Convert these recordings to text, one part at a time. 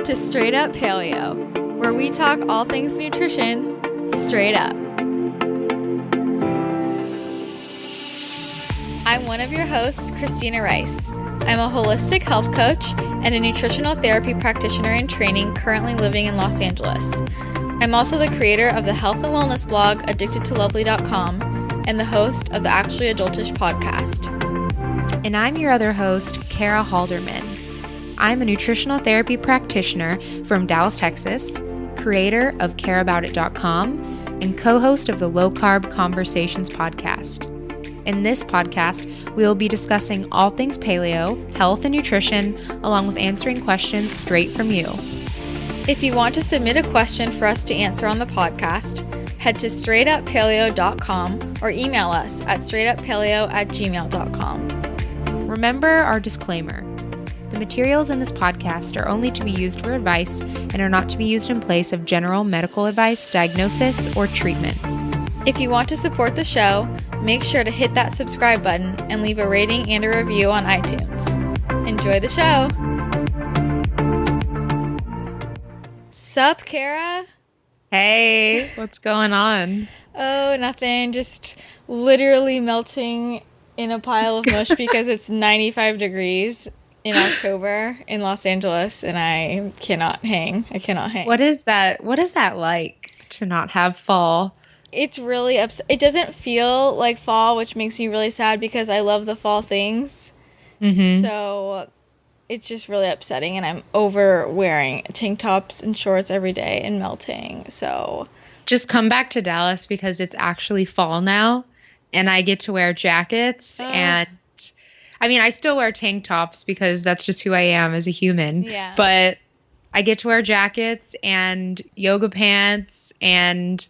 to Straight Up Paleo, where we talk all things nutrition straight up. I'm one of your hosts, Christina Rice. I'm a holistic health coach and a nutritional therapy practitioner in training currently living in Los Angeles. I'm also the creator of the health and wellness blog, addictedtolovely.com, and the host of the Actually Adultish podcast. And I'm your other host, Kara Halderman. I'm a nutritional therapy practitioner from Dallas, Texas, creator of careaboutit.com, and co-host of the Low Carb Conversations podcast. In this podcast, we will be discussing all things paleo, health, and nutrition, along with answering questions straight from you. If you want to submit a question for us to answer on the podcast, head to straightuppaleo.com or email us at straightuppaleo@gmail.com. Remember our disclaimer. The materials in this podcast are only to be used for advice and are not to be used in place of general medical advice, diagnosis, or treatment. If you want to support the show, make sure to hit that subscribe button and leave a rating and a review on iTunes. Enjoy the show! Sup, Kara? Hey, what's going on? Oh, nothing. Just literally melting in a pile of mush because it's 95 degrees in October in Los Angeles, and I cannot hang. What is that like to not have fall? It's really it doesn't feel like fall, which makes me really sad because I love the fall things. Mm-hmm. So it's just really upsetting, and I'm over wearing tank tops and shorts every day and melting. So just come back to Dallas because it's actually fall now, and I get to wear jackets and I mean, I still wear tank tops because that's just who I am as a human. Yeah. But I get to wear jackets and yoga pants and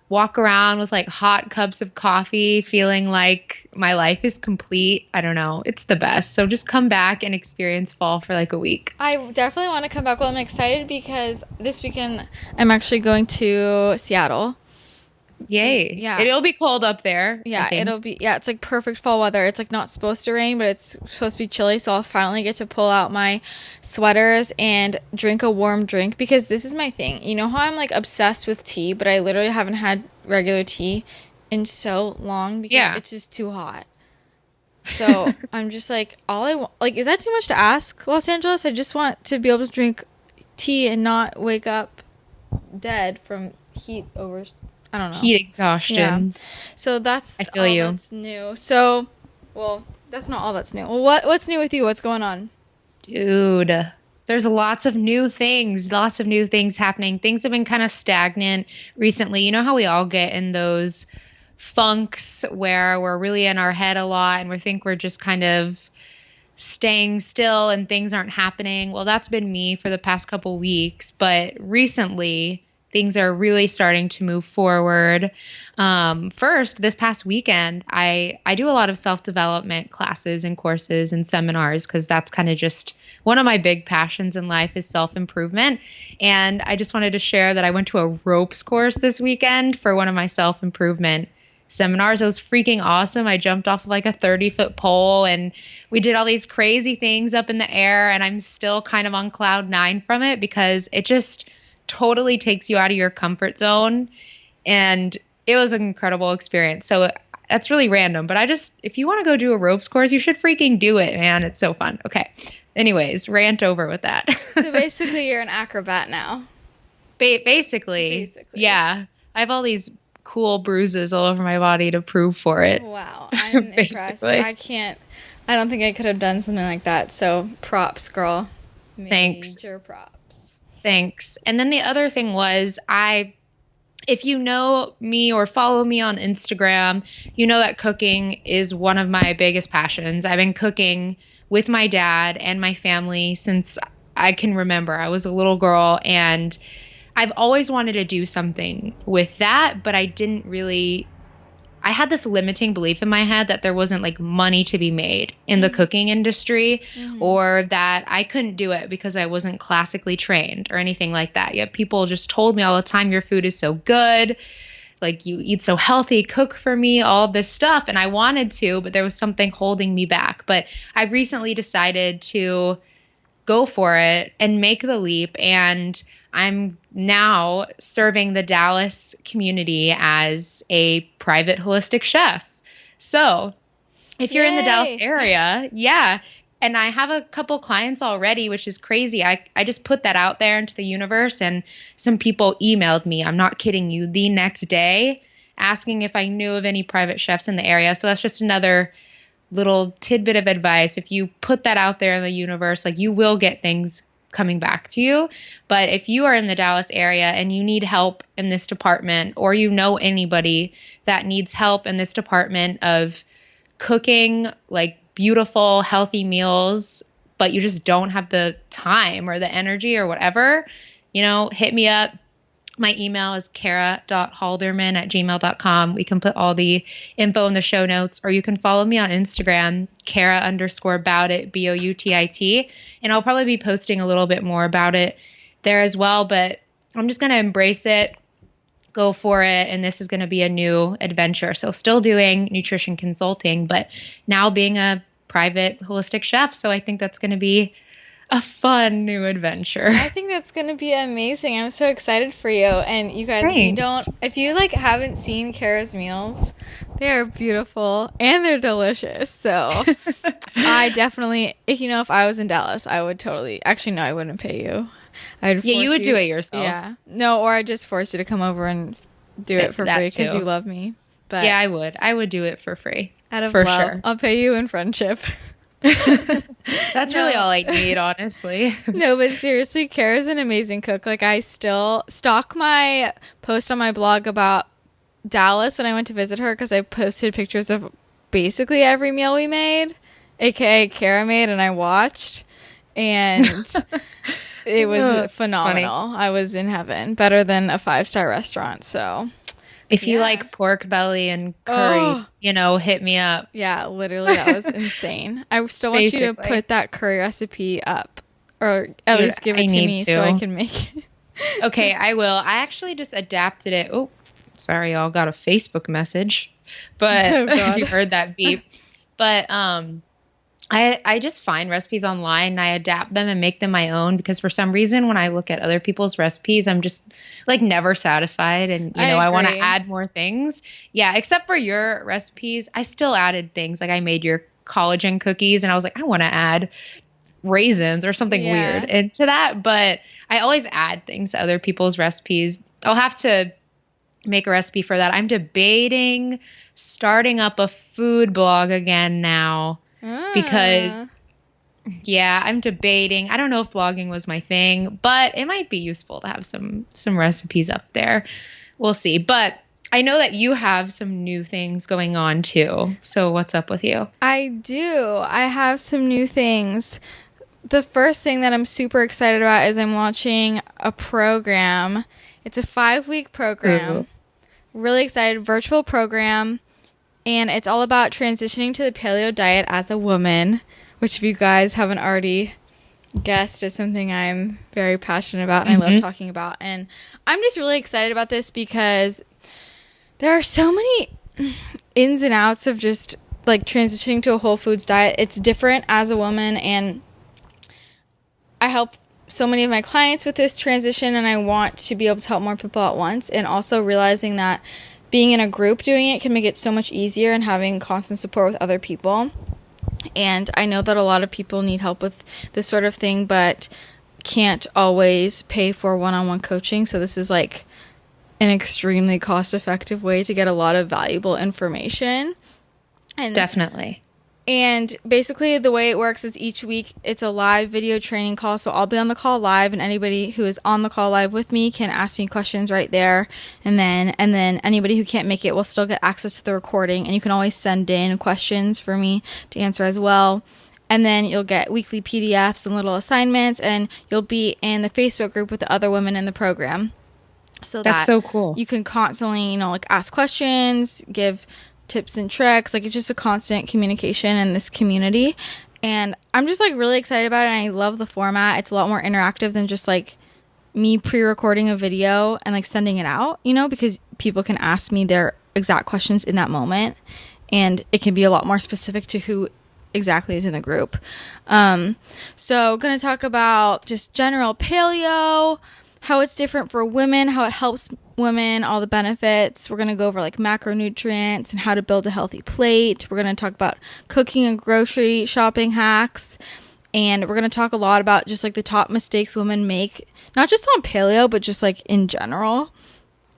walk around with like hot cups of coffee, feeling like my life is complete. I don't know. It's the best. So just come back and experience fall for like a week. I definitely want to come back. Well, I'm excited because this weekend I'm actually going to Seattle. Yay. Yeah. It'll be cold up there. Yeah, it's like perfect fall weather. It's like not supposed to rain, but it's supposed to be chilly, so I'll finally get to pull out my sweaters and drink a warm drink because this is my thing. You know how I'm like obsessed with tea, but I literally haven't had regular tea in so long because it's just too hot. So I'm just like, is that too much to ask, Los Angeles? I just want to be able to drink tea and not wake up dead from heat over I don't know. Heat exhaustion. Yeah. So that's that's new. So, well, that's not all that's new. Well, what's new with you? What's going on? Dude, there's lots of new things happening. Things have been kind of stagnant recently. You know how we all get in those funks where we're really in our head a lot and we think we're just kind of staying still and things aren't happening. Well, that's been me for the past couple weeks, but recently things are really starting to move forward. First, this past weekend, I do a lot of self-development classes and courses and seminars because that's kind of just one of my big passions in life is self-improvement. And I just wanted to share that I went to a ropes course this weekend for one of my self-improvement seminars. It was freaking awesome. I jumped off of like a 30-foot pole and we did all these crazy things up in the air, and I'm still kind of on cloud 9 from it because it just totally takes you out of your comfort zone, and it was an incredible experience. So that's really random, but if you want to go do a ropes course, you should freaking do it, man. It's so fun. Okay. Anyways, rant over with that. So basically you're an acrobat now. Basically. Yeah. I have all these cool bruises all over my body to prove for it. Wow. I'm impressed. I don't think I could have done something like that. So props, girl. Thanks. Major props. Thanks. And then the other thing was if you know me or follow me on Instagram, you know that cooking is one of my biggest passions. I've been cooking with my dad and my family since I can remember. I was a little girl, and I've always wanted to do something with that, but I had this limiting belief in my head that there wasn't like money to be made in the cooking industry, or that I couldn't do it because I wasn't classically trained or anything like that. Yet people just told me all the time, your food is so good. Like, you eat so healthy, cook for me, all of this stuff. And I wanted to, but there was something holding me back. But I recently decided to go for it and make the leap. And I'm now serving the Dallas community as a private holistic chef. So if you're in the Dallas area, yeah. And I have a couple clients already, which is crazy. I just put that out there into the universe, and some people emailed me, I'm not kidding you, the next day asking if I knew of any private chefs in the area. So that's just another little tidbit of advice. If you put that out there in the universe, like, you will get things coming back to you. But if you are in the Dallas area and you need help in this department, or you know anybody that needs help in this department of cooking like beautiful, healthy meals, but you just don't have the time or the energy or whatever, hit me up. My email is kara.halderman@gmail.com. We can put all the info in the show notes, or you can follow me on Instagram, Kara_Boutit, Boutit. And I'll probably be posting a little bit more about it there as well, but I'm just going to embrace it, go for it. And this is going to be a new adventure. So still doing nutrition consulting, but now being a private holistic chef. So I think that's going to be a fun new adventure. I think that's going to be amazing. I'm so excited for you. And you guys, if you haven't seen Kara's meals, they're beautiful and they're delicious. So I definitely, if I was in Dallas, I would totally, actually, no, I wouldn't pay you. You would do it yourself. Yeah. No, or I'd just force you to come over and do it for free because you love me. But yeah, I would. I would do it for free. Out of love. Sure. I'll pay you in friendship. That's really all I need, honestly. No, but seriously, Kara's an amazing cook. I still stalk my post on my blog about Dallas when I went to visit her, because I posted pictures of basically every meal we made, aka Kara made, and I watched, and it was phenomenal. Funny. I was in heaven, better than a 5-star restaurant. So if you like pork belly and curry, hit me up. Yeah, literally, that was insane. I still want you to put that curry recipe up, or at least give it to me so I can make it. Okay, I will. I actually just adapted it. Oh, sorry, y'all got a Facebook message, but if you heard that beep. But I just find recipes online and I adapt them and make them my own, because for some reason when I look at other people's recipes, I'm just never satisfied, and I want to add more things. Yeah, except for your recipes, I still added things. I made your collagen cookies and I was like, I want to add raisins or something weird into that, but I always add things to other people's recipes. I'll have to make a recipe for that. I'm debating starting up a food blog again now. Because I'm debating. I don't know if blogging was my thing, but it might be useful to have some recipes up there. We'll see. But I know that you have some new things going on too. So what's up with you? I do. I have some new things. The first thing that I'm super excited about is I'm launching a program. It's a 5-week program. Ooh. Really excited. Virtual program. And it's all about transitioning to the paleo diet as a woman, which, if you guys haven't already guessed, is something I'm very passionate about and I love talking about. And I'm just really excited about this because there are so many ins and outs of just transitioning to a whole foods diet. It's different as a woman, and I help so many of my clients with this transition, and I want to be able to help more people at once, and also realizing that being in a group doing it can make it so much easier, and having constant support with other people. And I know that a lot of people need help with this sort of thing, but can't always pay for one-on-one coaching. So this is an extremely cost-effective way to get a lot of valuable information. And definitely. And basically the way it works is each week it's a live video training call. So I'll be on the call live, and anybody who is on the call live with me can ask me questions right there. And then anybody who can't make it will still get access to the recording, and you can always send in questions for me to answer as well. And then you'll get weekly PDFs and little assignments, and you'll be in the Facebook group with the other women in the program. So that's so cool. You can constantly, ask questions, give tips and tricks. It's just a constant communication in this community, and I'm just really excited about it, and I love the format. It's a lot more interactive than just me pre-recording a video and sending it out, because people can ask me their exact questions in that moment, and it can be a lot more specific to who exactly is in the group. So going to talk about just general paleo, how it's different for women, how it helps women, all the benefits. We're going to go over like macronutrients and how to build a healthy plate. We're going to talk about cooking and grocery shopping hacks. And we're going to talk a lot about just like the top mistakes women make, not just on paleo, but just like in general.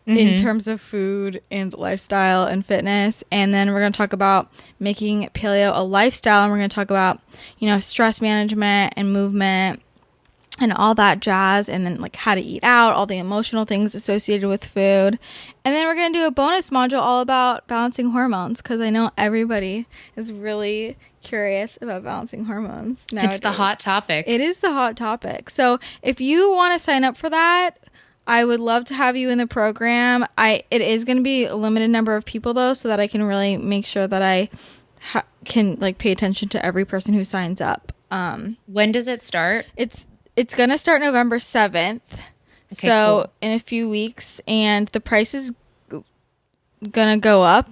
In terms of food and lifestyle and fitness. And then we're going to talk about making paleo a lifestyle. And we're going to talk about, stress management and movement and all that jazz. And then like how to eat out, all the emotional things associated with food. And then we're going to do a bonus module all about balancing hormones, because I know everybody is really curious about balancing hormones nowadays. It's the hot topic. It is the hot topic. So if you want to sign up for that, I would love to have you in the program. It is going to be a limited number of people though, so that I can really make sure that I can like pay attention to every person who signs up. When does it start? It's going to start November 7th. Okay, so cool. in a few weeks, and the price is going to go up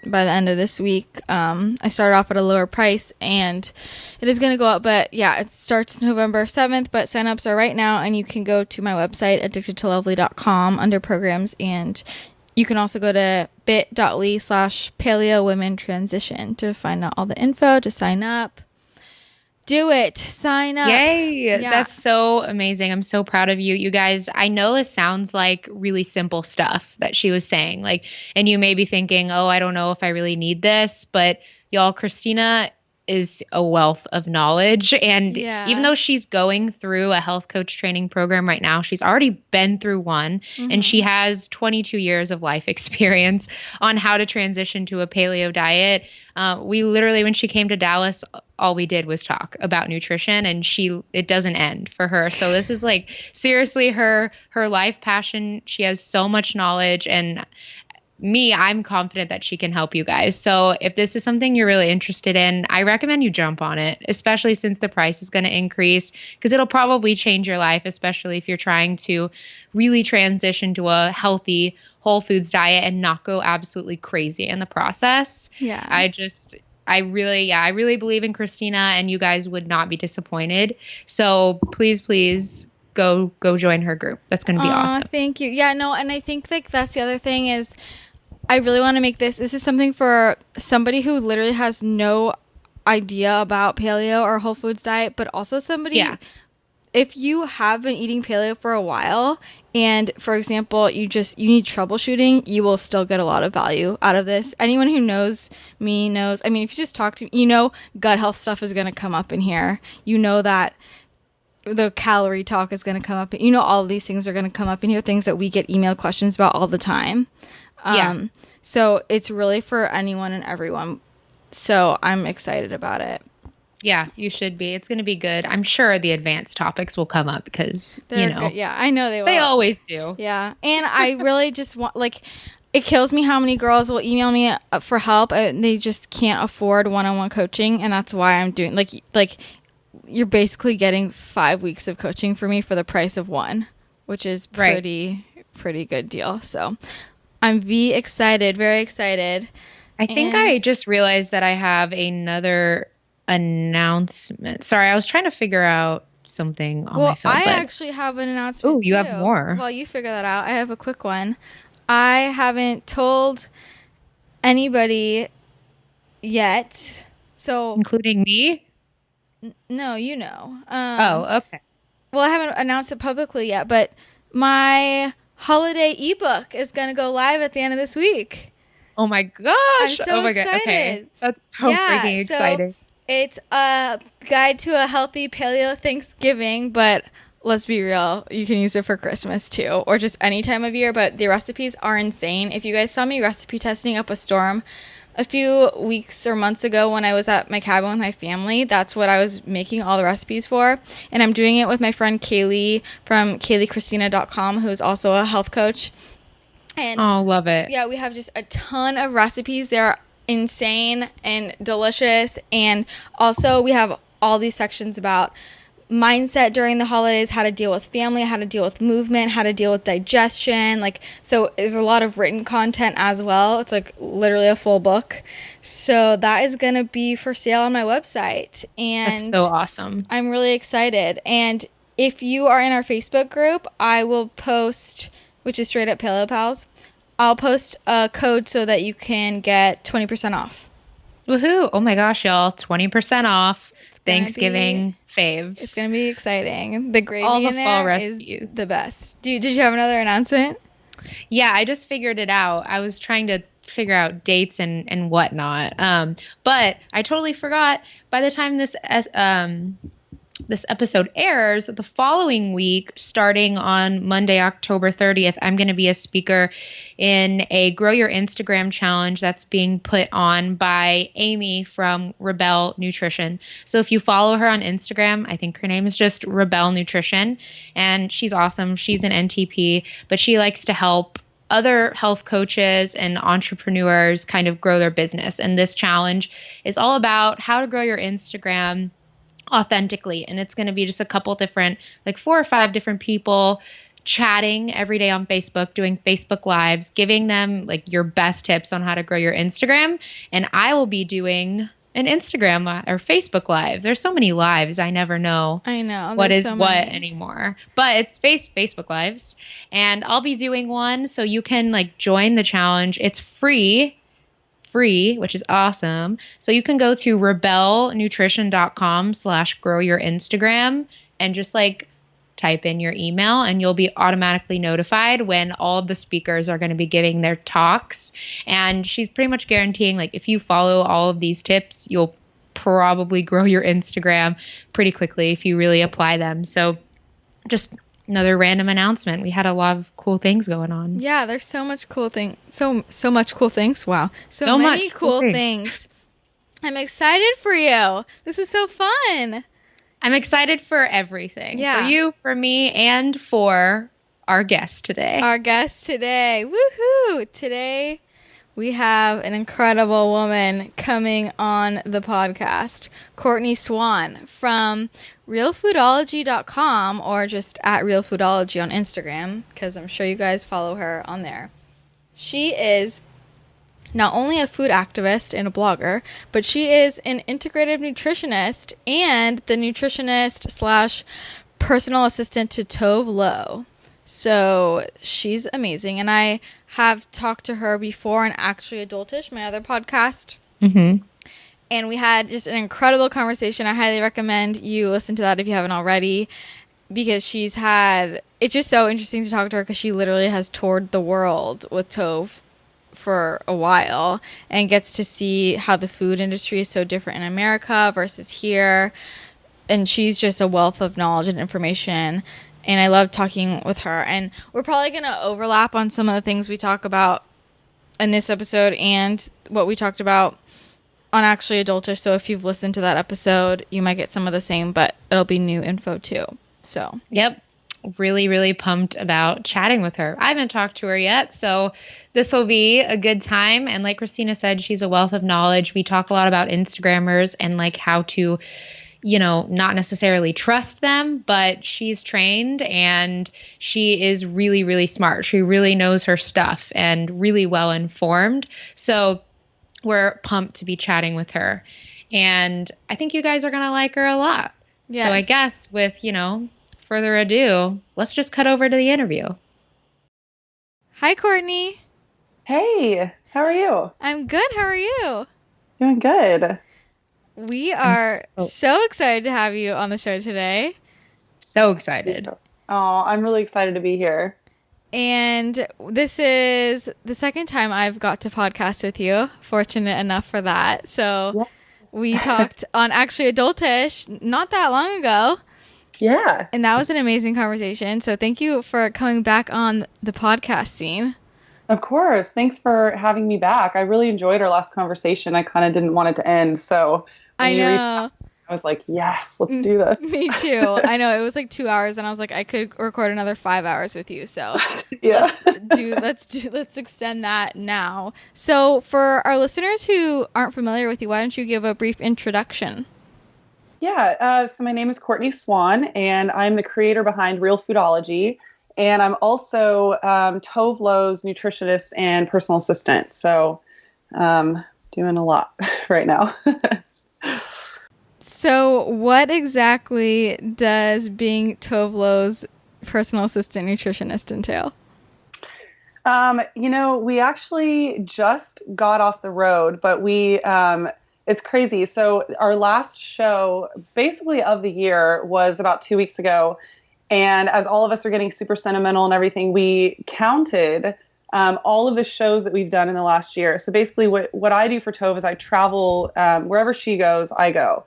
by the end of this week. I started off at a lower price and it is going to go up, but yeah, it starts November 7th, but signups are right now, and you can go to my website, addictedtolovely.com, under programs, and you can also go to bit.ly/paleo women transition to find out all the info to sign up. Do it. Sign up. Yay. Yeah. That's so amazing. I'm so proud of you. You guys, I know this sounds like really simple stuff that she was saying. Like, and you may be thinking, oh, I don't know if I really need this. But y'all, Christina is a wealth of knowledge. And even though she's going through a health coach training program right now, she's already been through one, and she has 22 years of life experience on how to transition to a paleo diet. We literally, when she came to Dallas, all we did was talk about nutrition, and it doesn't end for her. So this is like seriously her life passion. She has so much knowledge, and I'm confident that she can help you guys. So if this is something you're really interested in, I recommend you jump on it, especially since the price is going to increase, because it'll probably change your life, especially if you're trying to really transition to a healthy whole foods diet and not go absolutely crazy in the process. Yeah. I really believe in Christina, and you guys would not be disappointed. So please go join her group. That's going to be awesome. Thank you. Yeah, no, and I think like that's the other thing is I really want to make this is something for somebody who literally has no idea about paleo or whole foods diet, but also somebody, if you have been eating paleo for a while and, for example, you need troubleshooting, you will still get a lot of value out of this. Anyone who knows me knows, I mean, if you just talk to me, gut health stuff is going to come up in here. That the calorie talk is going to come up. All of these things are going to come up in here, things that we get email questions about all the time. So it's really for anyone and everyone. So I'm excited about it. Yeah, you should be. It's going to be good. I'm sure the advanced topics will come up because, good. Yeah, I know they will. They always do. Yeah. And I really just want, it kills me how many girls will email me for help. They just can't afford one-on-one coaching. And that's why I'm doing, you're basically getting 5 weeks of coaching for me for the price of one, which is pretty good deal. So I'm very excited. I think I just realized that I have another announcement. Sorry, I was trying to figure out something on my phone. I actually have an announcement. Oh, you have more. Well, you figure that out. I have a quick one. I haven't told anybody yet. So, including me? No, okay. Well, I haven't announced it publicly yet, but my holiday ebook is going to go live at the end of this week. Oh my gosh. I'm so excited. God. Okay. That's so freaking exciting. It's a guide to a healthy paleo Thanksgiving, but let's be real, you can use it for Christmas too, or just any time of year, but the recipes are insane. If you guys saw me recipe testing up a storm a few weeks or months ago when I was at my cabin with my family, that's what I was making all the recipes for. And I'm doing it with my friend Kaylee from KayleeChristina.com, who's also a health coach. And love it. Yeah, we have just a ton of recipes. They're insane and delicious. And also we have all these sections about mindset during the holidays, how to deal with family, how to deal with movement, how to deal with digestion. Like, so there's a lot of written content as well. It's like literally a full book. So that is going to be for sale on my website. And that's so awesome. I'm really excited. And if you are in our Facebook group, I will post, which is Straight Up Paleo Pals, I'll post a code so that you can get 20% off. Woohoo. Oh my gosh, y'all. 20% off. Thanksgiving faves. It's going to be exciting. The gravy all the in there fall recipes is the best. Did you have another announcement? Yeah, I just figured it out. I was trying to figure out dates and whatnot. But I totally forgot. By the time this episode airs, the following week, starting on Monday, October 30th, I'm going to be a speaker in a Grow Your Instagram challenge that's being put on by Amy from Rebel Nutrition. So if you follow her on Instagram, I think her name is just Rebel Nutrition, and she's awesome. She's an NTP, but she likes to help other health coaches and entrepreneurs kind of grow their business. And this challenge is all about how to grow your Instagram authentically. And it's going to be just a couple different, like 4 or 5 different people chatting every day on Facebook, doing Facebook Lives, giving them like your best tips on how to grow your Instagram. And I will be doing an Instagram or Facebook Live. There's so many lives. I never know. I know. What is so what anymore. But it's Facebook Lives. And I'll be doing one so you can like join the challenge. It's free, which is awesome. So you can go to rebelnutrition.com/growyourinstagram and just like type in your email and you'll be automatically notified when all of the speakers are going to be giving their talks. And she's pretty much guaranteeing like if you follow all of these tips, you'll probably grow your Instagram pretty quickly if you really apply them. So just another random announcement. We had a lot of cool things going on. Yeah, there's so much cool thing. So much cool things. Wow. So many cool things. I'm excited for you. This is so fun. I'm excited for everything. Yeah. For you, for me, and for our guest today. Woohoo! Today we have an incredible woman coming on the podcast, Courtney Swan from Realfoodology.com or just at Realfoodology on Instagram, because I'm sure you guys follow her on there. She is not only a food activist and a blogger, but she is an integrative nutritionist and the nutritionist / personal assistant to Tove Lo. So she's amazing. And I have talked to her before on Actually Adultish, my other podcast. Mm-hmm. And we had just an incredible conversation. I highly recommend you listen to that if you haven't already, because it's just so interesting to talk to her because she literally has toured the world with Tove for a while and gets to see how the food industry is so different in America versus here. And she's just a wealth of knowledge and information. And I love talking with her. And we're probably going to overlap on some of the things we talk about in this episode and what we talked about on Actually Adultish. So if you've listened to that episode, you might get some of the same, but it'll be new info too. So, yep. Really, really pumped about chatting with her. I haven't talked to her yet, so this will be a good time. And like Christina said, she's a wealth of knowledge. We talk a lot about Instagrammers and like how to, not necessarily trust them, but she's trained and she is really, really smart. She really knows her stuff and really well informed. So we're pumped to be chatting with her. And I think you guys are going to like her a lot. Yes. So I guess with, further ado, let's just cut over to the interview. Hi, Courtney. Hey, how are you? I'm good. How are you? Doing good. We are so excited to have you on the show today. So excited. Oh, I'm really excited to be here. And this is the second time I've got to podcast with you. Fortunate enough for that. So yeah. We talked on Actually Adultish not that long ago. Yeah. And that was an amazing conversation. So thank you for coming back on the podcast scene. Of course. Thanks for having me back. I really enjoyed our last conversation. I kind of didn't want it to end. So I know. I was like, yes, let's do this. Me too. I know. It was like 2 hours and I was like, I could record another 5 hours with you. So yeah. let's extend that now. So for our listeners who aren't familiar with you, why don't you give a brief introduction? So my name is Courtney Swan, and I'm the creator behind Realfoodology. And I'm also Tove Lo's nutritionist and personal assistant. So doing a lot right now. So what exactly does being Tove Lo's personal assistant nutritionist entail? We actually just got off the road, but it's crazy. So our last show basically of the year was about 2 weeks ago. And as all of us are getting super sentimental and everything, we counted all of the shows that we've done in the last year. So basically what I do for Tove is I travel wherever she goes, I go.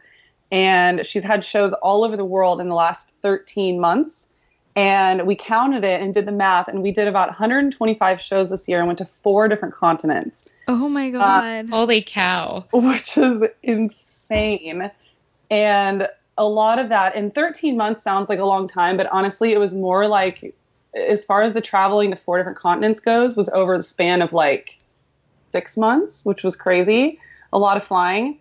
And she's had shows all over the world in the last 13 months. And we counted it and did the math, and we did about 125 shows this year and went to 4 different continents. Oh my God. Holy cow. Which is insane. And a lot of that in 13 months sounds like a long time, but honestly, it was more like, as far as the traveling to 4 different continents goes, was over the span of like 6 months, which was crazy. A lot of flying.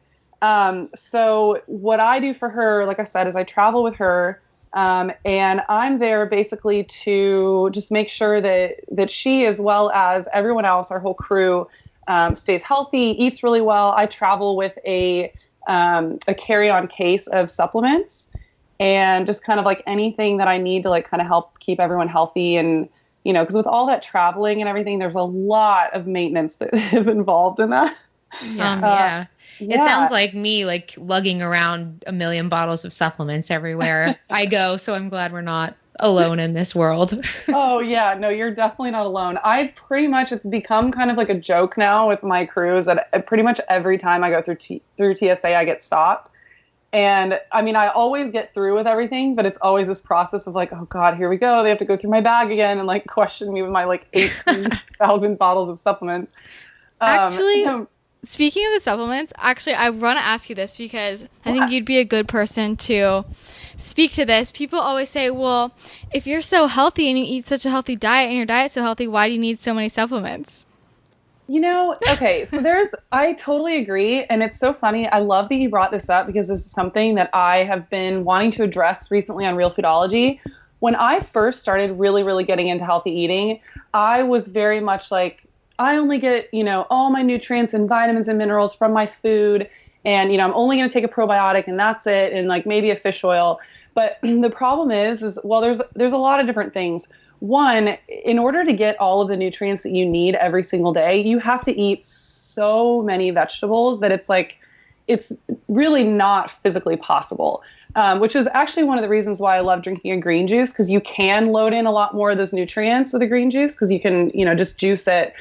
So what I do for her, like I said, is I travel with her. And I'm there basically to just make sure that she, as well as everyone else, our whole crew, stays healthy, eats really well. I travel with a carry-on case of supplements and just kind of like anything that I need to like kind of help keep everyone healthy. And, because with all that traveling and everything, there's a lot of maintenance that is involved in that. Yeah. It sounds like me, like lugging around 1 million bottles of supplements everywhere I go. So I'm glad we're not alone in this world. Oh yeah, no, you're definitely not alone. It's become kind of like a joke now with my crews that pretty much every time I go through TSA, I get stopped. And I mean, I always get through with everything, but it's always this process of like, oh God, here we go. They have to go through my bag again and like question me with my like 18,000 bottles of supplements. Speaking of the supplements, I want to ask you this because I think you'd be a good person to speak to this. People always say, well, if you're so healthy and you eat such a healthy diet and your diet's so healthy, why do you need so many supplements? Okay, so I totally agree. And it's so funny. I love that you brought this up because this is something that I have been wanting to address recently on Realfoodology. When I first started really, really getting into healthy eating, I was very much like, I only get, all my nutrients and vitamins and minerals from my food. And, I'm only going to take a probiotic and that's it. And like maybe a fish oil. But the problem is, well, there's a lot of different things. One, in order to get all of the nutrients that you need every single day, you have to eat so many vegetables that it's really not physically possible. Which is actually one of the reasons why I love drinking a green juice, because you can load in a lot more of those nutrients with a green juice because you can, just juice it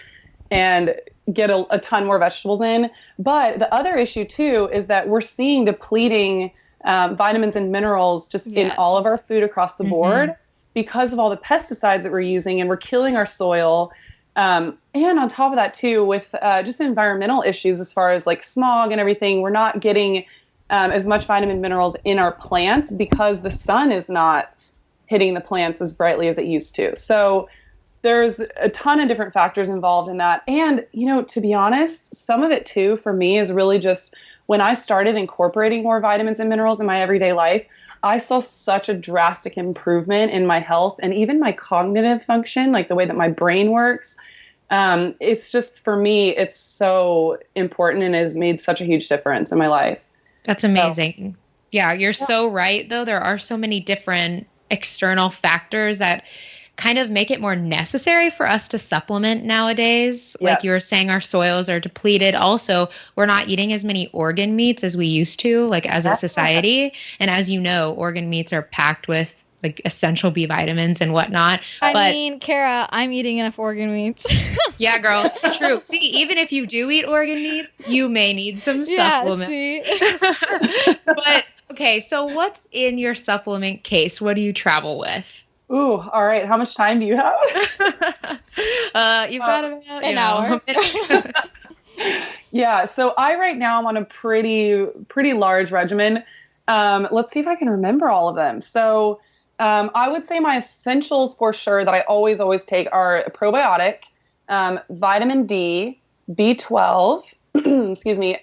and get a ton more vegetables in. But the other issue too is that we're seeing depleting vitamins and minerals just in all of our food across the board because of all the pesticides that we're using, and we're killing our soil. And on top of that too, with just environmental issues as far as like smog and everything, we're not getting as much vitamin minerals in our plants because the sun is not hitting the plants as brightly as it used to. So there's a ton of different factors involved in that. And, to be honest, some of it too, for me, is really just when I started incorporating more vitamins and minerals in my everyday life, I saw such a drastic improvement in my health and even my cognitive function, like the way that my brain works. It's just, for me, it's so important and has made such a huge difference in my life. That's amazing. Yeah, you're so right, though. There are so many different external factors that kind of make it more necessary for us to supplement nowadays. Like you were saying, our soils are depleted. Also, we're not eating as many organ meats as we used to, like as a society. And as you know, organ meats are packed with like essential B vitamins and whatnot. I mean, Kara, I'm eating enough organ meats. Yeah, girl. True. See, even if you do eat organ meat, you may need some supplements. See? But okay, so what's in your supplement case? What do you travel with? Ooh, all right. How much time do you have? You've got about an hour. Yeah. So right now I'm on a pretty large regimen. Let's see if I can remember all of them. So I would say my essentials for sure that I always take are a probiotic, vitamin D, B12, excuse me,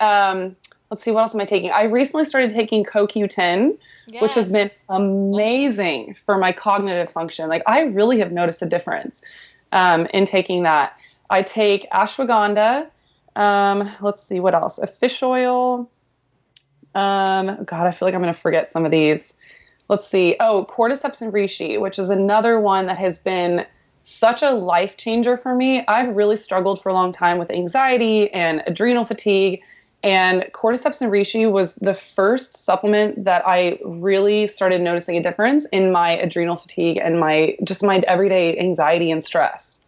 let's see, what else am I taking? I recently started taking CoQ10, which has been amazing for my cognitive function. Like, I really have noticed a difference in taking that. I take ashwagandha. Let's see, what else? A fish oil. God, I feel like I'm going to forget some of these. Let's see. Oh, cordyceps and reishi, which is another one that has been such a life changer for me. I've really struggled for a long time with anxiety and adrenal fatigue. And cordyceps and reishi was the first supplement that I really started noticing a difference in my adrenal fatigue and my everyday anxiety and stress.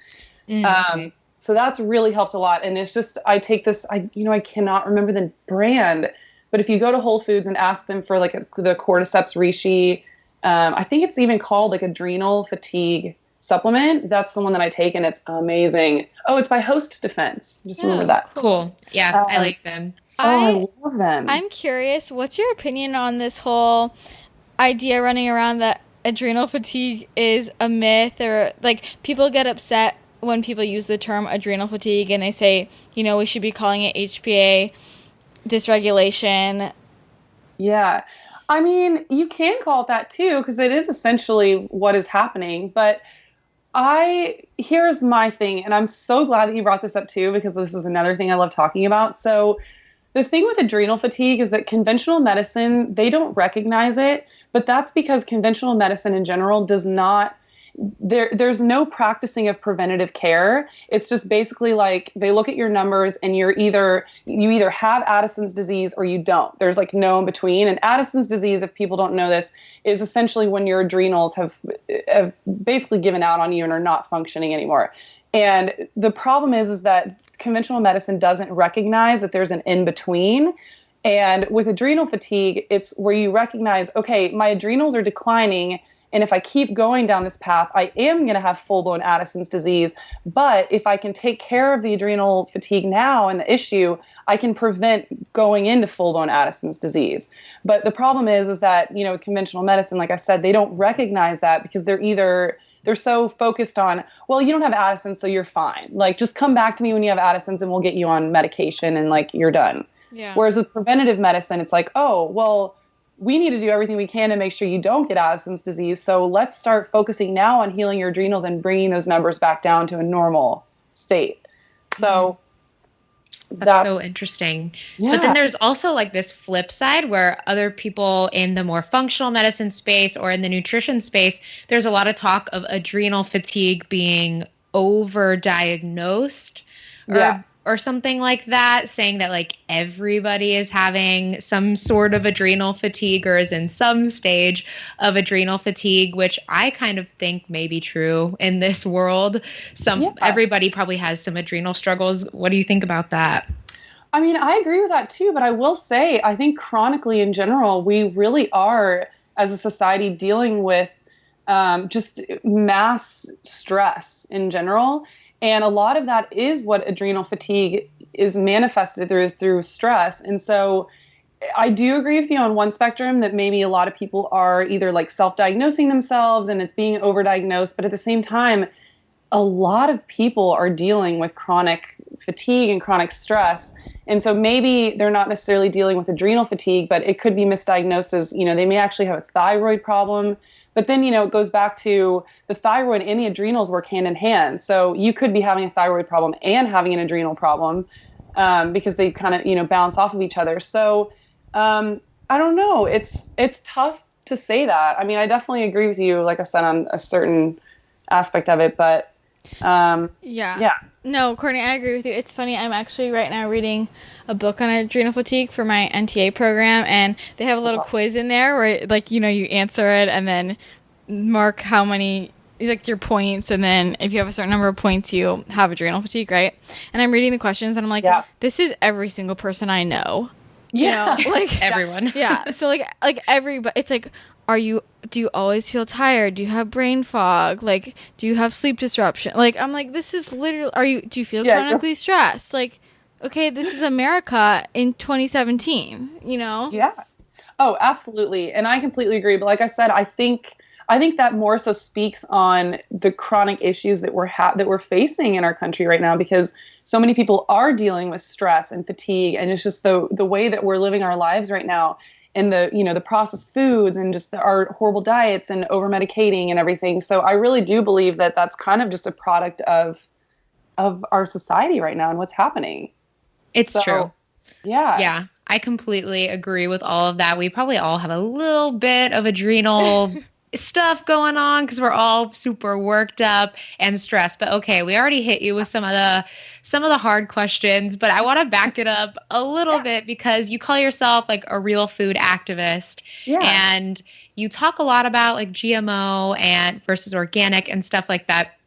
So that's really helped a lot. And it's just, I take this, I cannot remember the brand, but if you go to Whole Foods and ask them for like the cordyceps reishi, I think it's even called like adrenal fatigue supplement. That's the one that I take, and it's amazing. Oh, it's by Host Defense. Just remember that. Cool. Yeah, I like them. I love them. I'm curious, what's your opinion on this whole idea running around that adrenal fatigue is a myth, or like people get upset when people use the term adrenal fatigue and they say, we should be calling it HPA dysregulation. Yeah. I mean, you can call it that too, because it is essentially what is happening. But here's my thing, and I'm so glad that you brought this up too, because this is another thing I love talking about. So the thing with adrenal fatigue is that conventional medicine, they don't recognize it, but that's because conventional medicine in general does not, there's no practicing of preventative care. It's just basically like they look at your numbers and you either have Addison's disease or you don't. There's like no in between. And Addison's disease, if people don't know this, is essentially when your adrenals have basically given out on you and are not functioning anymore. And the problem is that conventional medicine doesn't recognize that there's an in between. And with adrenal fatigue, it's where you recognize, okay, my adrenals are declining, and if I keep going down this path, I am going to have full-blown Addison's disease. But if I can take care of the adrenal fatigue now and the issue, I can prevent going into full-blown Addison's disease. But the problem is that, with conventional medicine, like I said, they don't recognize that because they're so focused on, well, you don't have Addison, so you're fine. Like, just come back to me when you have Addison's and we'll get you on medication and like you're done. Yeah. Whereas with preventative medicine, it's like, oh, well, we need to do everything we can to make sure you don't get Addison's disease. So let's start focusing now on healing your adrenals and bringing those numbers back down to a normal state. So that's so interesting. Yeah. But then there's also like this flip side where other people in the more functional medicine space or in the nutrition space, there's a lot of talk of adrenal fatigue being overdiagnosed or something like that, saying that like everybody is having some sort of adrenal fatigue or is in some stage of adrenal fatigue, which I kind of think may be true in this world. Everybody probably has some adrenal struggles. What do you think about that? I mean, I agree with that too, but I will say, I think chronically in general, we really are, as a society, dealing with just mass stress in general. And a lot of that is what adrenal fatigue is manifested through stress. And so I do agree with you on one spectrum that maybe a lot of people are either like self-diagnosing themselves and it's being overdiagnosed. But at the same time, a lot of people are dealing with chronic fatigue and chronic stress. And so maybe they're not necessarily dealing with adrenal fatigue, but it could be misdiagnosed as, they may actually have a thyroid problem. But then, it goes back to the thyroid and the adrenals work hand in hand. So you could be having a thyroid problem and having an adrenal problem because they kind of, bounce off of each other. So I don't know. It's tough to say that. I mean, I definitely agree with you, like I said, on a certain aspect of it. But yeah. No, Courtney, I agree with you. It's funny. I'm actually right now reading a book on adrenal fatigue for my NTA program, and they have a little quiz in there where, like, you answer it and then mark how many, like, your points, and then if you have a certain number of points, you have adrenal fatigue, right? And I'm reading the questions, and I'm like, this is every single person I know. Like everyone. Yeah. So like everybody, it's like, do you always feel tired? Do you have brain fog? Like, do you have sleep disruption? Like, I'm like, this is literally, do you feel chronically stressed? Like, okay, this is America in 2017, Yeah. Oh, absolutely. And I completely agree. But like I said, I think I think that more so speaks on the chronic issues that we're facing in our country right now, because so many people are dealing with stress and fatigue, and it's just the way that we're living our lives right now, and the processed foods and just our horrible diets and over medicating and everything. So I really do believe that that's kind of just a product of our society right now and what's happening. It's true. Yeah. Yeah. I completely agree with all of that. We probably all have a little bit of adrenal stuff going on because we're all super worked up and stressed. But okay, we already hit you with some of the hard questions, but I want to back it up a little bit because you call yourself like a real food activist, and you talk a lot about like GMO and versus organic and stuff like that.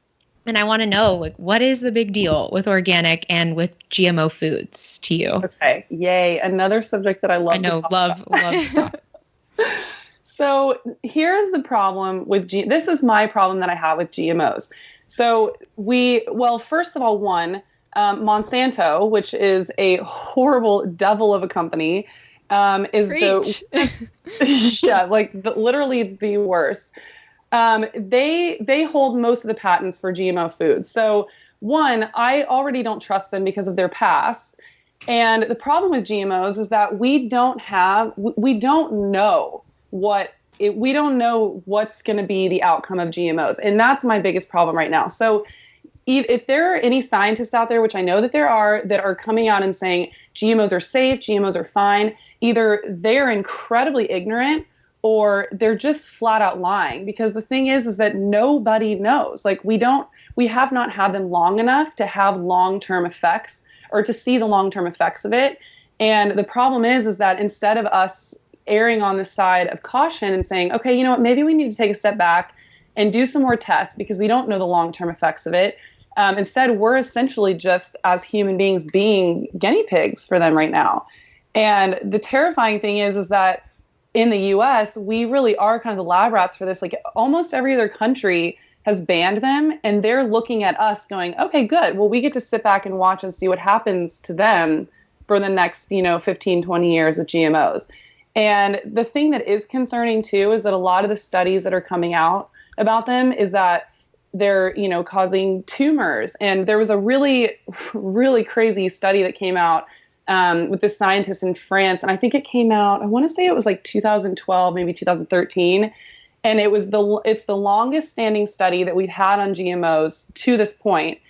And I want to know, like, what is the big deal with organic and with GMO foods to you? Okay, yay! Another subject that I love. I know, love to talk. So here's the problem with this is my problem that I have with GMOs. So first of all, Monsanto, which is a horrible devil of a company, is Preach. literally the worst. They hold most of the patents for GMO foods. So I already don't trust them because of their past. And the problem with GMOs is that we don't know what's going to be the outcome of GMOs. And that's my biggest problem right now. So if there are any scientists out there, which I know that there are, that are coming out and saying GMOs are safe, GMOs are fine, either they're incredibly ignorant or they're just flat out lying, because the thing is that nobody knows. Like we have not had them long enough to have long-term effects or to see the long-term effects of it. And the problem is that instead of us erring on the side of caution and saying, okay, you know what, maybe we need to take a step back and do some more tests because we don't know the long-term effects of it. Instead, we're essentially just as human beings being guinea pigs for them right now. And the terrifying thing is that in the US, we really are kind of the lab rats for this. Like almost every other country has banned them, and they're looking at us going, okay, good. Well, we get to sit back and watch and see what happens to them for the next, 15, 20 years with GMOs. And the thing that is concerning too is that a lot of the studies that are coming out about them is that they're, causing tumors. And there was a really, really crazy study that came out with this scientist in France. And I think it came out, I want to say it was like 2012, maybe 2013. And it's the longest standing study that we've had on GMOs to this point.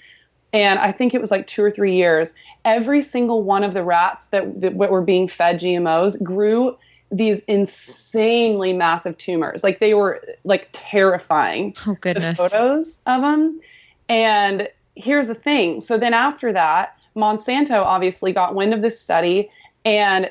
And I think it was like 2 or 3 years. Every single one of the rats that were being fed GMOs grew these insanely massive tumors. Like they were like terrifying. Oh, goodness. The photos of them. And here's the thing. So then after that, Monsanto obviously got wind of this study, and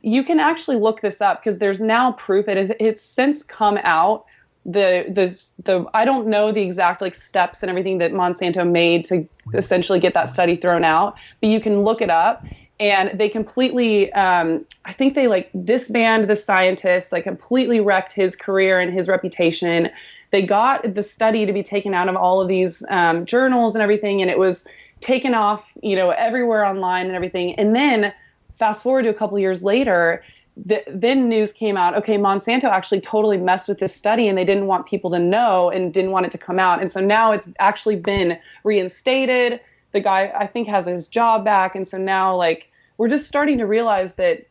you can actually look this up because there's now proof. It's since come out. I don't know the exact like steps and everything that Monsanto made to essentially get that study thrown out, but you can look it up. And they completely, I think they like disbanded the scientist, like completely wrecked his career and his reputation. They got the study to be taken out of all of these journals and everything, and it was taken off, everywhere online and everything. And then fast forward to a couple years later, then news came out, okay, Monsanto actually totally messed with this study and they didn't want people to know and didn't want it to come out. And so now it's actually been reinstated. The guy, I think, has his job back. And so now, like, we're just starting to realize that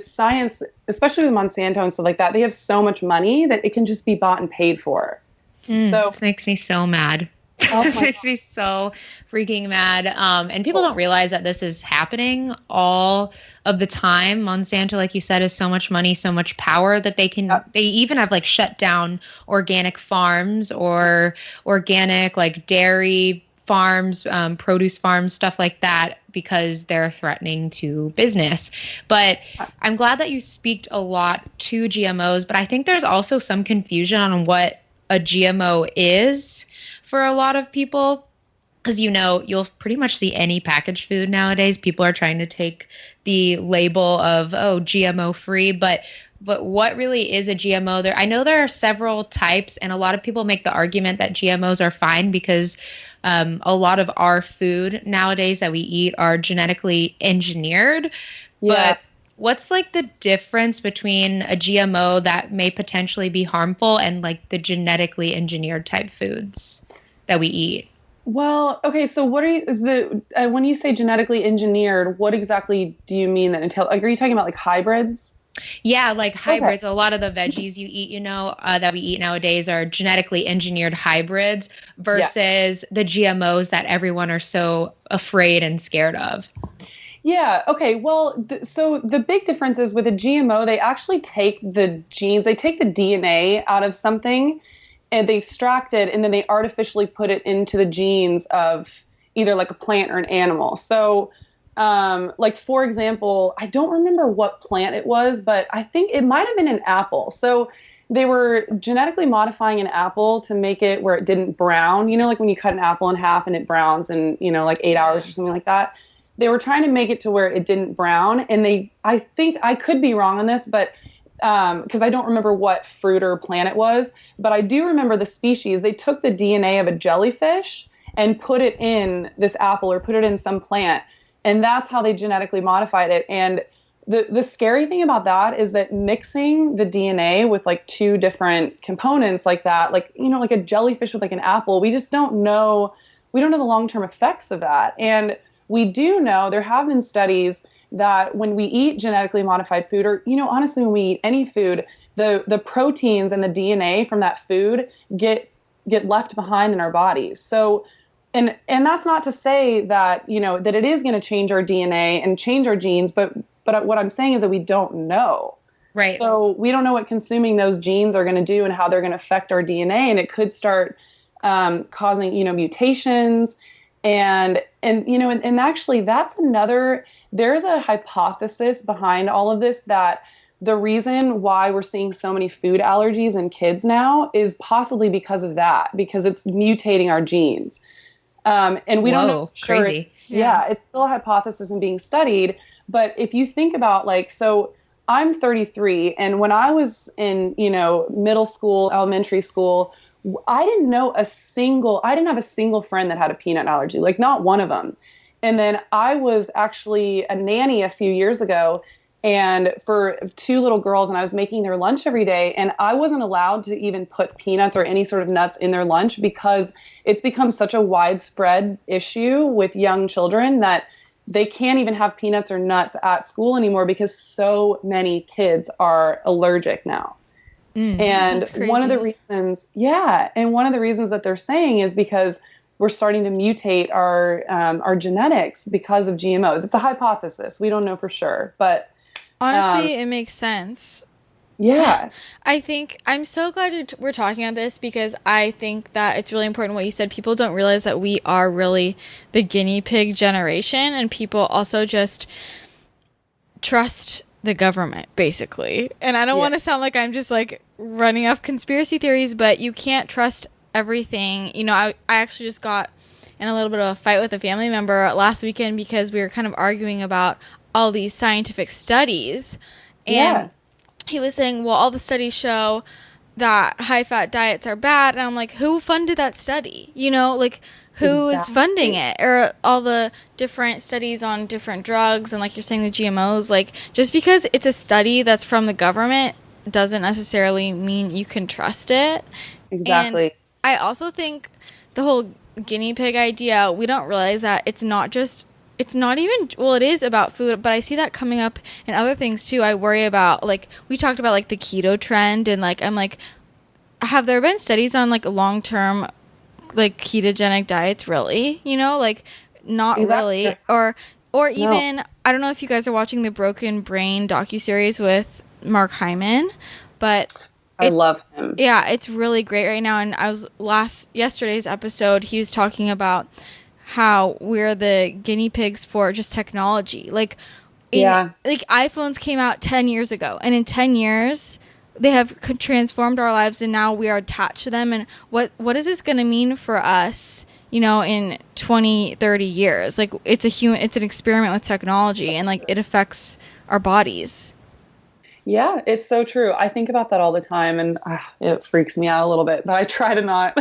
science, especially with Monsanto and stuff like that, they have so much money that it can just be bought and paid for. So this makes me so mad. This makes me so freaking mad. And people don't realize that this is happening all of the time. Monsanto, like you said, has so much money, so much power that they even have like shut down organic farms or organic like dairy farms, produce farms, stuff like that, because they're threatening to business. But I'm glad that you speak a lot to GMOs, but I think there's also some confusion on what a GMO is for a lot of people, because you'll pretty much see any packaged food nowadays. People are trying to take the label of GMO free, but what really is a GMO? I know there are several types, and a lot of people make the argument that GMOs are fine because a lot of our food nowadays that we eat are genetically engineered. Yeah. But What's like the difference between a GMO that may potentially be harmful and like the genetically engineered type foods that we eat? Well, okay, so what is the when you say genetically engineered, what exactly do you mean that entail? Like, are you talking about like hybrids? Yeah, like Okay. hybrids. A lot of the veggies you eat, that we eat nowadays are genetically engineered hybrids Yeah. versus the GMOs that everyone are so afraid and scared of. Yeah. Okay. Well, so the big difference is with a GMO, they actually take the genes, they take the DNA out of something and they extract it and then they artificially put it into the genes of either like a plant or an animal. So, like for example, I don't remember what plant it was, but I think it might have been an apple. So they were genetically modifying an apple to make it where it didn't brown. You know, like when you cut an apple in half and it browns in, like 8 hours or something like that. They were trying to make it to where it didn't brown. And I think I could be wrong on this, but because I don't remember what fruit or plant it was, but I do remember the species. They took the DNA of a jellyfish and put it in this apple or put it in some plant. And that's how they genetically modified it. And the scary thing about that is that mixing the DNA with like two different components like that, like, like a jellyfish with like an apple, we just don't know. We don't know the long-term effects of that. And we do know there have been studies that when we eat genetically modified food, or, honestly, when we eat any food, the proteins and the DNA from that food get left behind in our bodies. So, and that's not to say that, that it is going to change our DNA and change our genes, but what I'm saying is that we don't know. Right. So we don't know what consuming those genes are going to do and how they're going to affect our DNA. And it could start causing, mutations. And actually that's there's a hypothesis behind all of this that the reason why we're seeing so many food allergies in kids now is possibly because of that, because it's mutating our genes. And we don't know. Crazy. Yeah, it's still a hypothesis and being studied. But if you think about so I'm 33, and when I was in, middle school, elementary school, I didn't have a single friend that had a peanut allergy, like not one of them. And then I was actually a nanny a few years ago and for two little girls, and I was making their lunch every day, and I wasn't allowed to even put peanuts or any sort of nuts in their lunch because it's become such a widespread issue with young children that they can't even have peanuts or nuts at school anymore because so many kids are allergic now. And one of the reasons that they're saying is because we're starting to mutate our genetics because of GMOs. It's a hypothesis. We don't know for sure, but honestly, it makes sense. Yeah. I think I'm so glad we're talking about this because I think that it's really important what you said. People don't realize that we are really the guinea pig generation, and people also just trust the government, basically. And I don't want to sound like I'm just like running off conspiracy theories, but you can't trust everything. I actually just got in a little bit of a fight with a family member last weekend because we were kind of arguing about all these scientific studies. And he was saying, well, all the studies show that high-fat diets are bad. And I'm like, who funded that study? Who is funding it? Or all the different studies on different drugs and like you're saying the GMOs, like just because it's a study that's from the government doesn't necessarily mean you can trust it. Exactly. And I also think the whole guinea pig idea, we don't realize that it is about food, but I see that coming up in other things too. I worry about, like, we talked about like the keto trend and like, I'm like, have there been studies on like long-term like ketogenic diets really, not exactly. Really, or even no. I don't know if you guys are watching the Broken Brain docuseries with Mark Hyman, but I love him. Yeah, it's really great right now. And I was yesterday's episode, he was talking about how we're the guinea pigs for just technology. Like iPhones came out 10 years ago, and in 10 years they have transformed our lives, and now we are attached to them. And what is this going to mean for us, in 20, 30 years? Like, it's an experiment with technology, and like it affects our bodies. Yeah, it's so true. I think about that all the time, and it freaks me out a little bit, but I try to not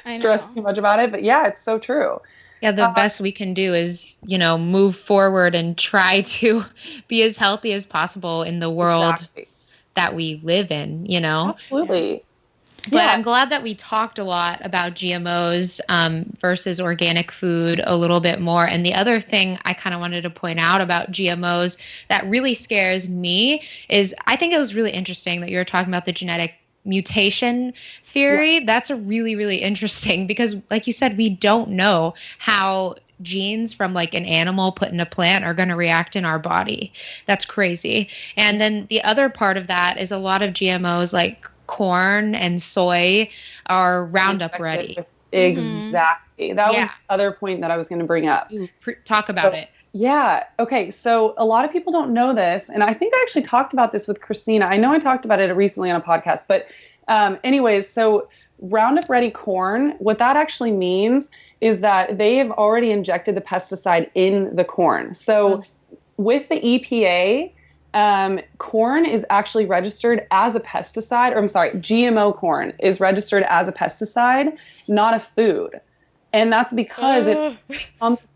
stress too much about it. But yeah, it's so true. Yeah, the best we can do is, move forward and try to be as healthy as possible in the world that we live in. Absolutely. But I'm glad that we talked a lot about GMOs versus organic food a little bit more. And the other thing I kind of wanted to point out about GMOs that really scares me is I think it was really interesting that you were talking about the genetic mutation theory. Yeah. That's a really, really interesting because, like you said, we don't know how genes from like an animal put in a plant are going to react in our body. That's crazy. And then the other part of that is a lot of GMOs like corn and soy are Roundup ready. Exactly. That was the other point that I was going to bring up. Talk about it. Yeah. Okay. So a lot of people don't know this. And I think I actually talked about this with Christina. I know I talked about it recently on a podcast. But anyways, so Roundup ready corn, what that actually means is that they have already injected the pesticide in the corn. So with the EPA, corn is actually registered as a pesticide, or I'm sorry, GMO corn is registered as a pesticide, not a food. And that's because it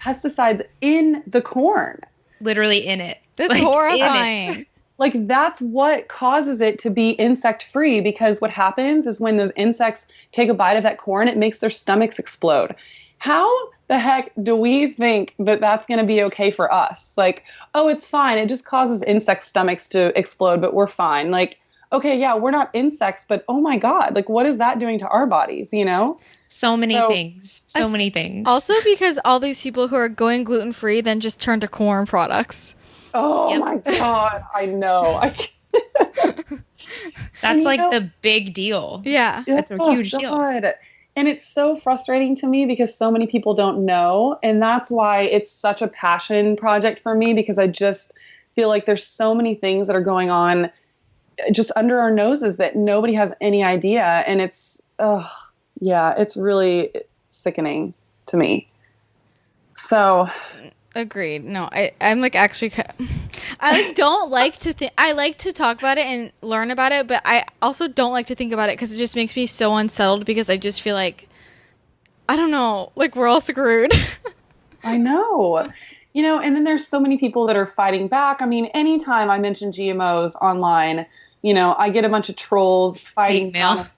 pesticides in the corn. Literally in it. That's horrifying. Like that's what causes it to be insect free, because what happens is when those insects take a bite of that corn, it makes their stomachs explode. How the heck do we think that that's going to be okay for us? Like, oh, it's fine. It just causes insect stomachs to explode, but we're fine. Like, okay, yeah, we're not insects, but oh my God, like what is that doing to our bodies, So many things. So many things. Also because all these people who are going gluten-free then just turn to corn products. Oh my God, I know. That's like the big deal. Yeah. That's a huge deal. And it's so frustrating to me because so many people don't know. And that's why it's such a passion project for me, because I just feel like there's so many things that are going on just under our noses that nobody has any idea. And it's really sickening to me. So... Agreed. No, I'm like actually, I like don't like to think. I like to talk about it and learn about it, but I also don't like to think about it because it just makes me so unsettled. Because I just feel like, I don't know, like we're all screwed. I know, and then there's so many people that are fighting back. I mean, anytime I mention GMOs online, I get a bunch of trolls fighting back.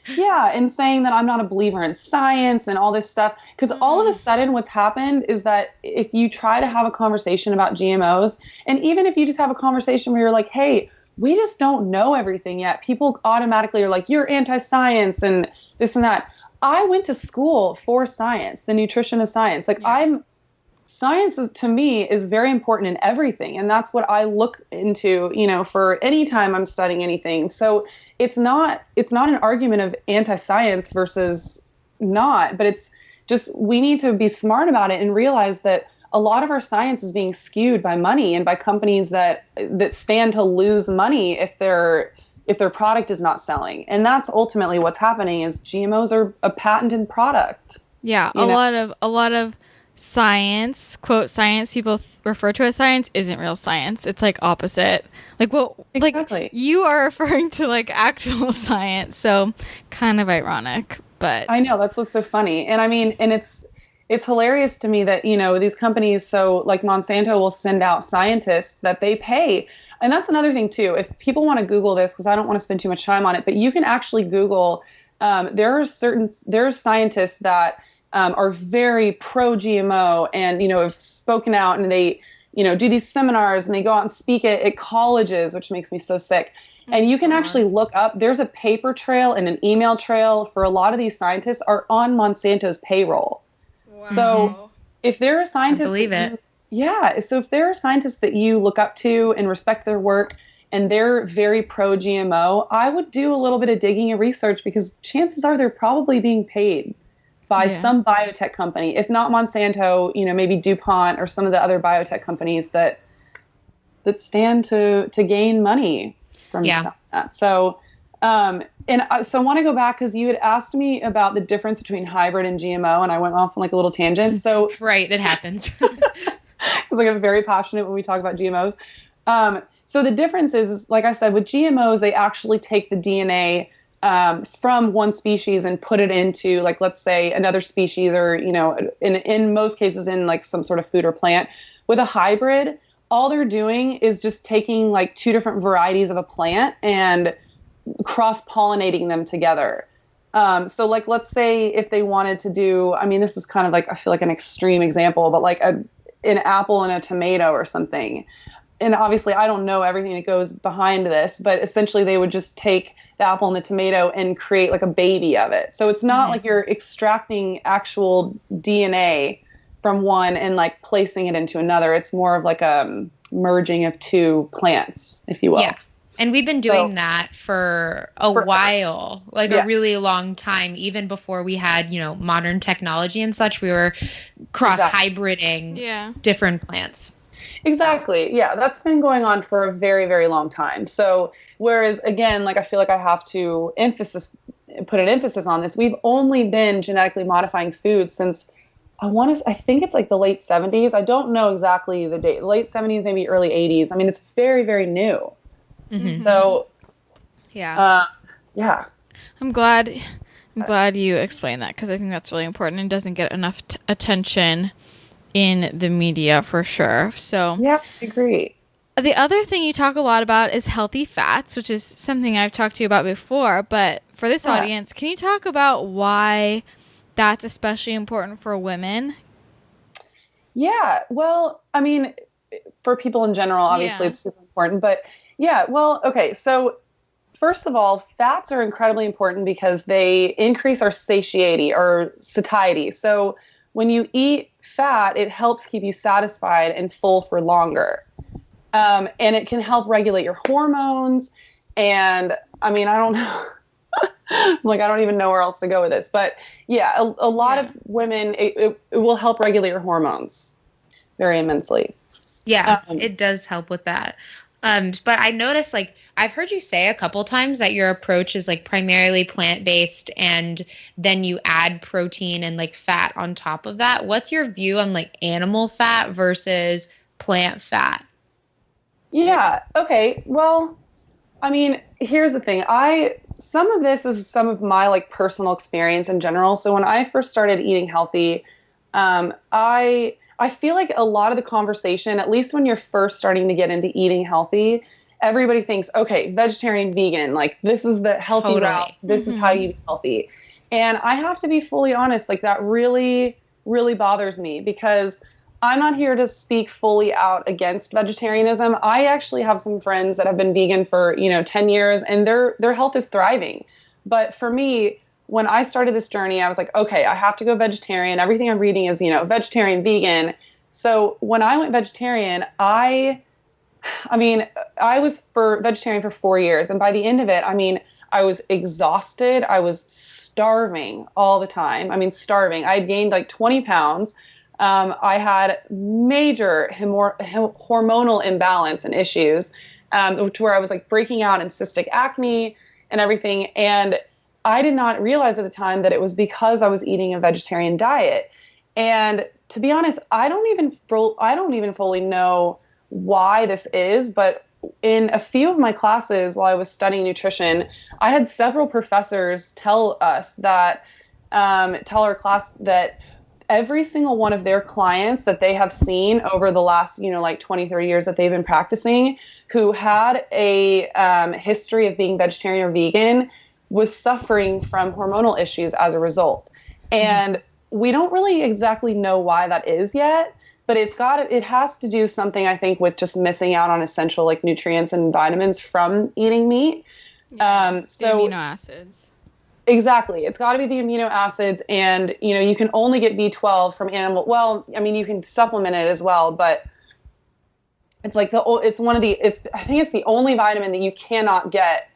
And saying that I'm not a believer in science and all this stuff. Because all of a sudden what's happened is that if you try to have a conversation about GMOs, and even if you just have a conversation where you're like, hey, we just don't know everything yet, people automatically are like, you're anti-science and this and that. I went to school for science, the nutrition of science. Like science is, to me, is very important in everything. And that's what I look into, for any time I'm studying anything. So it's not an argument of anti-science versus not, but it's just, we need to be smart about it and realize that a lot of our science is being skewed by money and by companies that stand to lose money if their product is not selling. And that's ultimately what's happening is GMOs are a patented product. Yeah. A lot of science, quote science, people refer to as science, isn't real science. It's like opposite. Like exactly. Like you are referring to like actual science. So kind of ironic, but I know that's what's so funny. And I mean, and it's hilarious to me that, these companies, so like Monsanto will send out scientists that they pay. And that's another thing too. If people want to Google this, because I don't want to spend too much time on it, but you can actually Google, there are scientists that are very pro GMO and, have spoken out, and they, do these seminars and they go out and speak at colleges, which makes me so sick. And you can actually look up, there's a paper trail and an email trail for a lot of these scientists are on Monsanto's payroll. Wow. So if there are scientists, so if there are scientists that you look up to and respect their work and they're very pro GMO, I would do a little bit of digging and research, because chances are they're probably being paid by some biotech company, if not Monsanto, maybe DuPont or some of the other biotech companies that stand to gain money from that. So, so I want to go back, because you had asked me about the difference between hybrid and GMO, and I went off on like a little tangent. So right, it happens. Because like I'm very passionate when we talk about GMOs. So the difference is, like I said, with GMOs, they actually take the DNA from one species and put it into, like, let's say another species, or, in most cases in like some sort of food or plant. With a hybrid, all they're doing is just taking like two different varieties of a plant and cross-pollinating them together. So like, let's say if they wanted to do, I mean, this is kind of like, I feel like an extreme example, but like an apple and a tomato or something. And obviously I don't know everything that goes behind this, but essentially they would just take the apple and the tomato and create like a baby of it. So it's not like you're extracting actual DNA from one and like placing it into another. It's more of like a merging of two plants, if you will. Yeah. And we've been doing that for a while, like a really long time, even before we had, modern technology and such. We were cross-hybriding different plants. Exactly. Yeah, that's been going on for a very, very long time. So whereas, again, like I feel like I have to put an emphasis on this. We've only been genetically modifying food since I think it's like the late 70s. I don't know exactly the date. Late 70s, maybe early 80s. I mean, it's very, very new. Mm-hmm. So, yeah. I'm glad you explained that, because I think that's really important and doesn't get enough attention in the media for sure. So yeah, I agree. The other thing you talk a lot about is healthy fats, which is something I've talked to you about before. But for this audience, can you talk about why that's especially important for women? Yeah. Well, I mean, for people in general, obviously it's super important. But yeah, well, okay. So first of all, fats are incredibly important because they increase our satiety or satiety. So when you eat fat, it helps keep you satisfied and full for longer. And it can help regulate your hormones. And I mean, I don't know. Like, I don't even know where else to go with this. But yeah, a lot of women, it will help regulate your hormones very immensely. Yeah, it does help with that. But I noticed, like, I've heard you say a couple times that your approach is like primarily plant-based, and then you add protein and like fat on top of that. What's your view on like animal fat versus plant fat? Yeah. Okay. Well, I mean, here's the thing. Some of this is some of my like personal experience in general. So when I first started eating healthy, I feel like a lot of the conversation, at least when you're first starting to get into eating healthy, everybody thinks, okay, vegetarian, vegan, like this is the healthy route. This is how you be healthy. And I have to be fully honest, like that really, really bothers me, because I'm not here to speak fully out against vegetarianism. I actually have some friends that have been vegan for, 10 years and their health is thriving. But for me, when I started this journey, I was like, okay, I have to go vegetarian. Everything I'm reading is, vegetarian, vegan. So when I went vegetarian, I was vegetarian for 4 years. And by the end of it, I was exhausted. I was starving all the time. Starving. I had gained like 20 pounds. I had major hormonal imbalance and issues, to where I was like breaking out in cystic acne and everything. And I did not realize at the time that it was because I was eating a vegetarian diet. And to be honest, I don't even fully know why this is, but in a few of my classes while I was studying nutrition, I had several professors tell our class that every single one of their clients that they have seen over the last, 20, 30 years that they've been practicing, who had a history of being vegetarian or vegan, was suffering from hormonal issues as a result. And we don't really exactly know why that is yet, but it has to do something, I think, with just missing out on essential like nutrients and vitamins from eating meat. The amino acids. Exactly. It's got to be the amino acids, and, you can only get B12 from animal. Well, you can supplement it as well, but it's like I think it's the only vitamin that you cannot get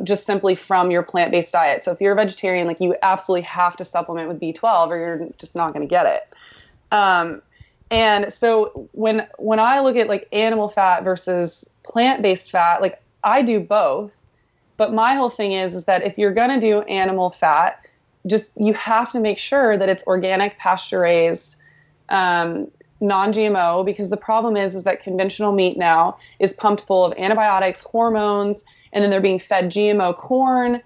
just simply from your plant-based diet. So if you're a vegetarian, like, you absolutely have to supplement with B12 or you're just not going to get it. And so when I look at like animal fat versus plant-based fat, like I do both, but my whole thing is that if you're going to do animal fat, you have to make sure that it's organic, pasture-raised, non-GMO, because the problem is that conventional meat now is pumped full of antibiotics, hormones, and then they're being fed GMO corn.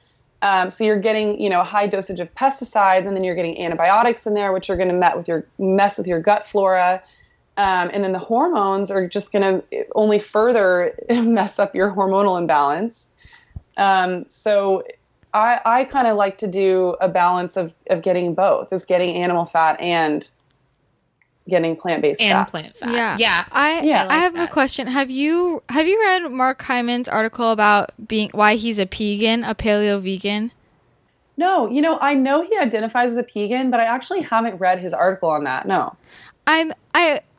So you're getting, a high dosage of pesticides, and then you're getting antibiotics in there, which are going to mess with your gut flora. And then the hormones are just going to only further mess up your hormonal imbalance. So I kind of like to do a balance of getting both, is getting animal fat and getting plant-based fat. And plant fat. Yeah. I have a question. Have you read Mark Hyman's article about why he's a pegan, a paleo vegan? No, I know he identifies as a pegan, but I actually haven't read his article on that. No. I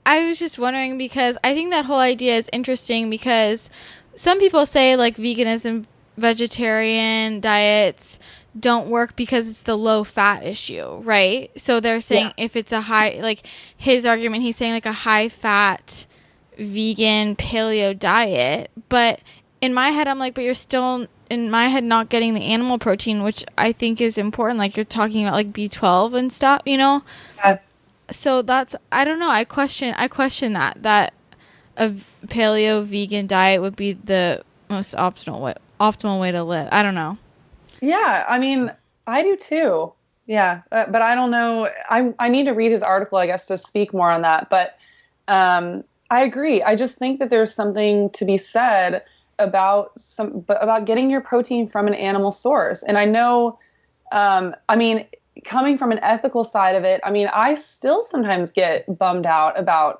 was just wondering, because I think that whole idea is interesting, because some people say like veganism, vegetarian diets don't work because it's the low fat issue, right? So they're saying if it's a high, like his argument, he's saying like a high fat vegan paleo diet. But in my head, I'm like, but you're still in my head not getting the animal protein, which I think is important. Like you're talking about like B12 and stuff, Yeah. So that's, I don't know. I question that a paleo vegan diet would be the most optimal way to live. I don't know. Yeah, I mean, I do too. Yeah, but I don't know. I need to read his article, I guess, to speak more on that. But I agree. I just think that there's something to be said about getting your protein from an animal source. And I know, coming from an ethical side of it, I still sometimes get bummed out about,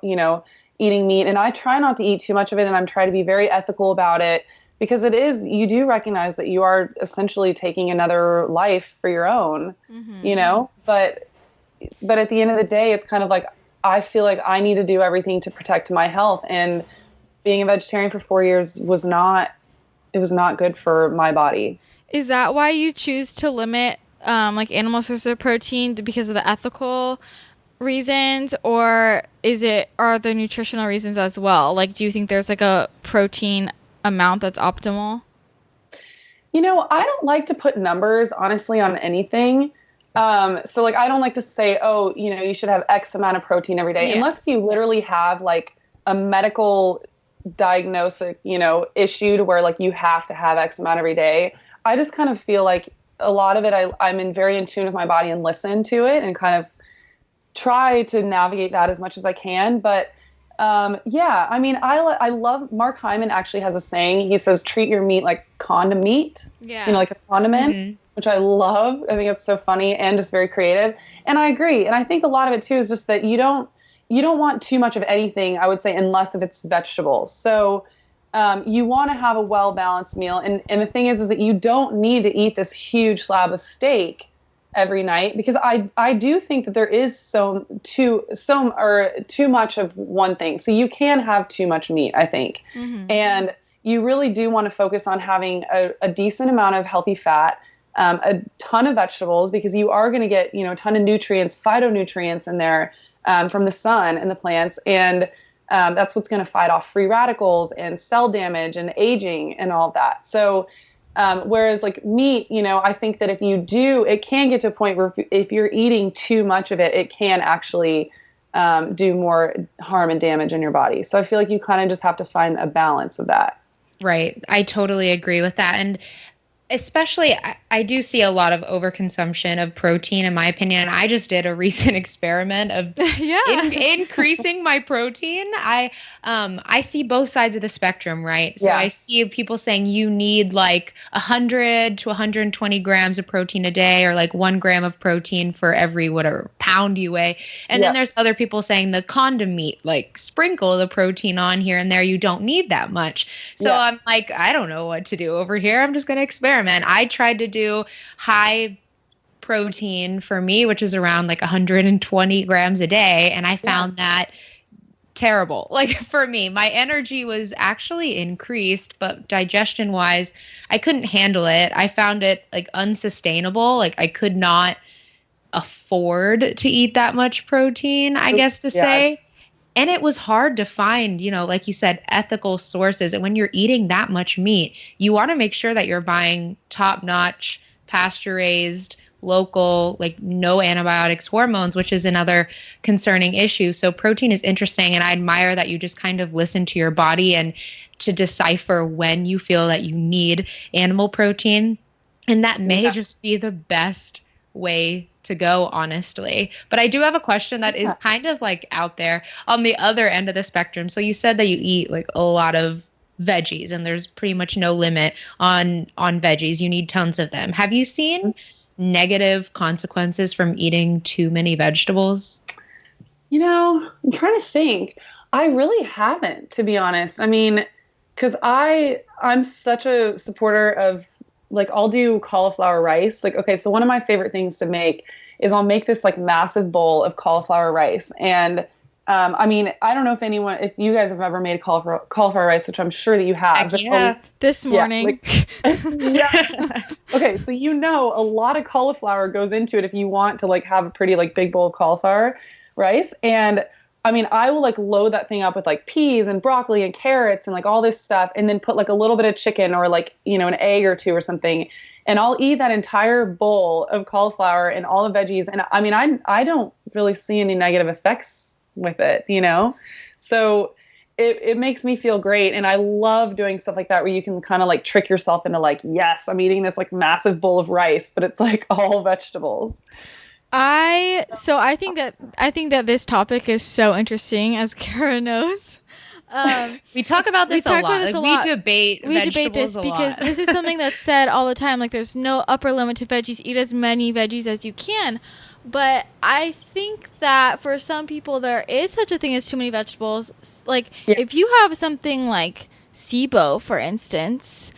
eating meat, and I try not to eat too much of it, and I'm trying to be very ethical about it, because you do recognize that you are essentially taking another life for your own, but at the end of the day, it's kind of like, I feel like I need to do everything to protect my health, and being a vegetarian for 4 years was not good for my body. Is that why you choose to limit like animal sources of protein, because of the ethical reasons, or are there nutritional reasons as well? Like, do you think there's like a protein amount that's optimal? I don't like to put numbers, honestly, on anything. So like, I don't like to say, you should have X amount of protein every day, unless you literally have like a medical diagnosis, issue to where like you have to have X amount every day. I just kind of feel like a lot of it, I'm very in tune with my body and listen to it and kind of try to navigate that as much as I can. But I love, Mark Hyman actually has a saying. He says, treat your meat like condom meat, like a condiment, which I love. I think it's so funny and just very creative. And I agree. And I think a lot of it too is just that you don't want too much of anything, I would say, unless if it's vegetables. So you want to have a well-balanced meal. And the thing is that you don't need to eat this huge slab of steak every night, because I do think that there is too much of one thing. So you can have too much meat, I think. And you really do want to focus on having a decent amount of healthy fat, a ton of vegetables, because you are going to get, a ton of nutrients, phytonutrients in there from the sun and the plants. And that's what's going to fight off free radicals and cell damage and aging and all of that. So whereas like meat, I think that it can get to a point where if you're eating too much of it, it can actually do more harm and damage in your body. So I feel like you kind of just have to find a balance of that. Right. I totally agree with that. And especially, I do see a lot of overconsumption of protein, in my opinion. I just did a recent experiment of increasing my protein. I see both sides of the spectrum, right? So I see people saying you need like 100 to 120 grams of protein a day, or like 1 gram of protein for every whatever pound you weigh. And then there's other people saying the condom meat, like sprinkle the protein on here and there. You don't need that much. So I'm like, I don't know what to do over here. I'm just going to experiment. I tried to do high protein for me, which is around like 120 grams a day. And I found that terrible. Like for me, my energy was actually increased, but digestion wise, I couldn't handle it. I found it like unsustainable. Like I could not afford to eat that much protein, I guess to say. And it was hard to find, like you said, ethical sources. And when you're eating that much meat, you want to make sure that you're buying top-notch, pasture-raised, local, like no antibiotics, hormones, which is another concerning issue. So protein is interesting. And I admire that you just kind of listen to your body and to decipher when you feel that you need animal protein. And that may just be the best way to go, honestly. But I do have a question that is kind of like out there on the other end of the spectrum. So you said that you eat like a lot of veggies and there's pretty much no limit on veggies. You need tons of them. Have you seen negative consequences from eating too many vegetables? I'm trying to think. I really haven't, to be honest. I mean, because I'm such a supporter of, like, I'll do cauliflower rice. Like, okay, so one of my favorite things to make is I'll make this like massive bowl of cauliflower rice. And I mean, I don't know if you guys have ever made cauliflower rice, which I'm sure that you have. This morning. Yeah. Okay, so a lot of cauliflower goes into it if you want to like have a pretty like big bowl of cauliflower rice. And I mean, I will like load that thing up with like peas and broccoli and carrots and like all this stuff, and then put like a little bit of chicken or like, an egg or two or something. And I'll eat that entire bowl of cauliflower and all the veggies. And I mean, I don't really see any negative effects with it, So it makes me feel great. And I love doing stuff like that where you can kind of like trick yourself into like, yes, I'm eating this like massive bowl of rice, but it's like all vegetables. I think that this topic is so interesting, as Kara knows. We talk about this a lot. We debate this because this is something that's said all the time. Like, there's no upper limit to veggies. Eat as many veggies as you can. But I think that for some people, there is such a thing as too many vegetables. Like, if you have something like SIBO, for instance,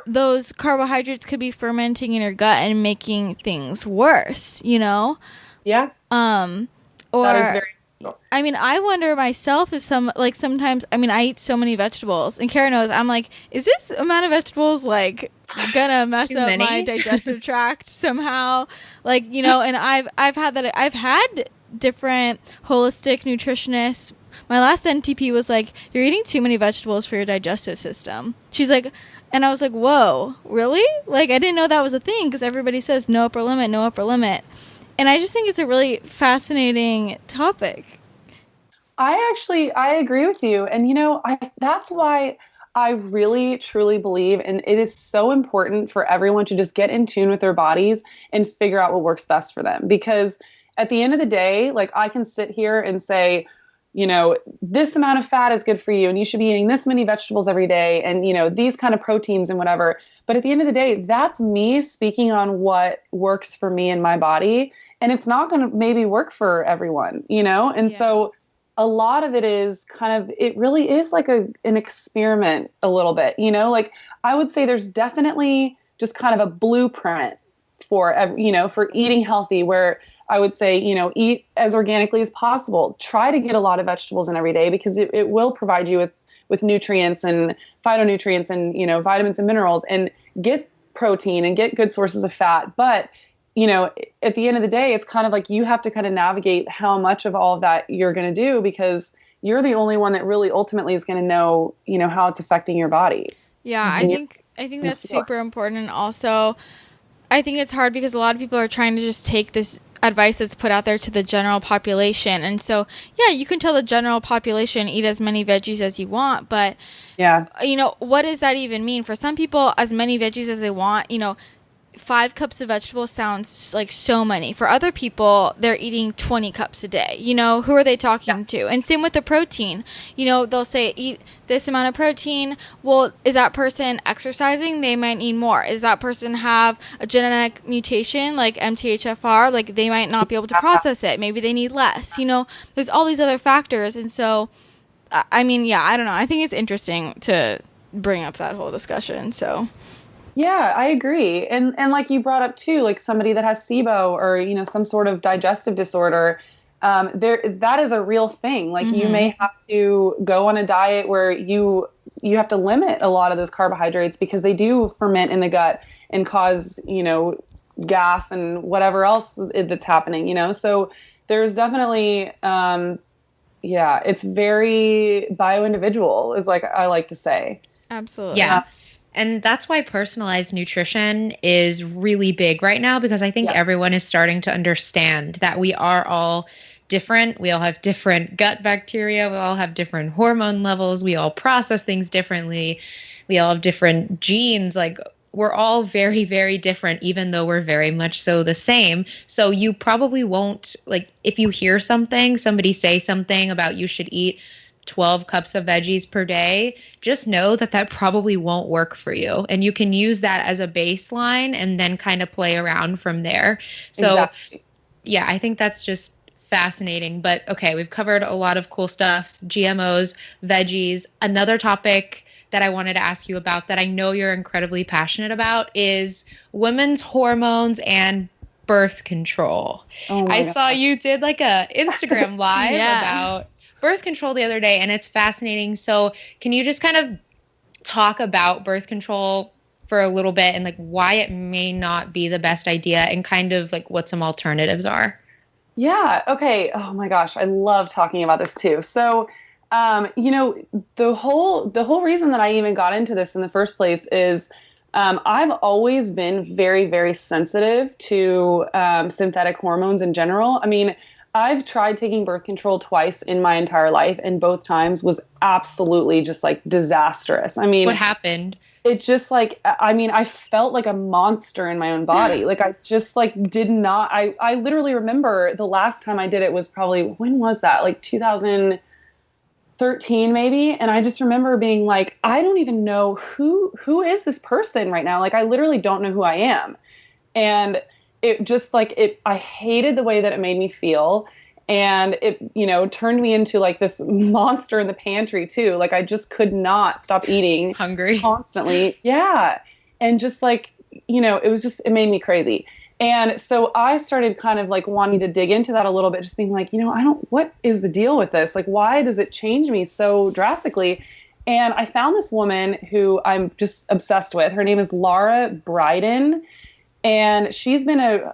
those carbohydrates could be fermenting in your gut and making things worse, Yeah. Or, that is very I mean, I wonder myself if sometimes, I mean, I eat so many vegetables, and Kara knows, I'm like, is this amount of vegetables like gonna mess up my digestive tract somehow? Like, and I've had different holistic nutritionists. My last NTP was like, you're eating too many vegetables for your digestive system. She's like, and I was like, whoa, really? Like, I didn't know that was a thing, because everybody says no upper limit, no upper limit. And I just think it's a really fascinating topic. I agree with you. And, that's why I really, truly believe, and it is so important for everyone to just get in tune with their bodies and figure out what works best for them. Because at the end of the day, like, I can sit here and say, this amount of fat is good for you, and you should be eating this many vegetables every day, and, these kind of proteins and whatever. But at the end of the day, that's me speaking on what works for me and my body. And it's not going to maybe work for everyone, And so a lot of it is it really is like an experiment a little bit, Like, I would say there's definitely just kind of a blueprint for, for eating healthy, where I would say, eat as organically as possible. Try to get a lot of vegetables in every day, because it will provide you with nutrients and phytonutrients and, vitamins and minerals, and get protein and get good sources of fat. But, at the end of the day, it's kind of like you have to kind of navigate how much of all of that you're going to do, because you're the only one that really ultimately is going to know, how it's affecting your body. Yeah, I think that's super important. And also, I think it's hard because a lot of people are trying to just take this advice that's put out there to the general population. And so, yeah, you can tell the general population, eat as many veggies as you want, but what does that even mean? For some people, as many veggies as they want, 5 cups of vegetables sounds like so many. For other people, they're eating 20 cups a day. Who are they talking to? And same with the protein. They'll say eat this amount of protein. Well, is that person exercising? They might need more. Is that person have a genetic mutation like MTHFR? Like, they might not be able to process it. Maybe they need less. There's all these other factors. And so, I mean, I don't know. I think it's interesting to bring up that whole discussion. So... Yeah, I agree. And like you brought up too, like somebody that has SIBO or, some sort of digestive disorder, that is a real thing. Like, you may have to go on a diet where you have to limit a lot of those carbohydrates, because they do ferment in the gut and cause, gas and whatever else that's happening, So there's definitely, it's very bio-individual, is like I like to say. Absolutely. Yeah. And that's why personalized nutrition is really big right now, because I think everyone is starting to understand that we are all different. We all have different gut bacteria. We all have different hormone levels. We all process things differently. We all have different genes. Like, we're all very, very different, even though we're very much so the same. So you probably won't, like, if you hear somebody say something about you should eat 12 cups of veggies per day, just know that that probably won't work for you. And you can use that as a baseline and then kind of play around from there. So Exactly. yeah, I think that's just fascinating. But okay, we've covered a lot of cool stuff, GMOs, veggies. Another topic that I wanted to ask you about that I know you're incredibly passionate about is women's hormones and birth control. Oh my I God. saw you did like a Instagram live Yeah. about birth control the other day, and it's fascinating. So can you just kind of talk about birth control for a little bit and like why it may not be the best idea and kind of like what some alternatives are? Yeah. Okay. Oh my gosh, I love talking about this too. So, the whole reason that I even got into this in the first place is I've always been very, very sensitive to synthetic hormones in general. I mean, I've tried taking birth control twice in my entire life, and both times was absolutely just like disastrous. I mean, What happened? it just like, I mean, I felt like a monster in my own body. Like I just like did not, I literally remember the last time I did it was probably, when was that? Like 2013 maybe. And I just remember being like, I don't even know who is this person right now? Like I literally don't know who I am. And it just like I hated the way that it made me feel. And it, turned me into like this monster in the pantry too. Like I just could not stop eating Hungry. constantly. Yeah. And just like, it made me crazy. And so I started kind of like wanting to dig into that a little bit, just being like, what is the deal with this? Like, why does it change me so drastically? And I found this woman who I'm just obsessed with. Her name is Laura Briden. And she's been a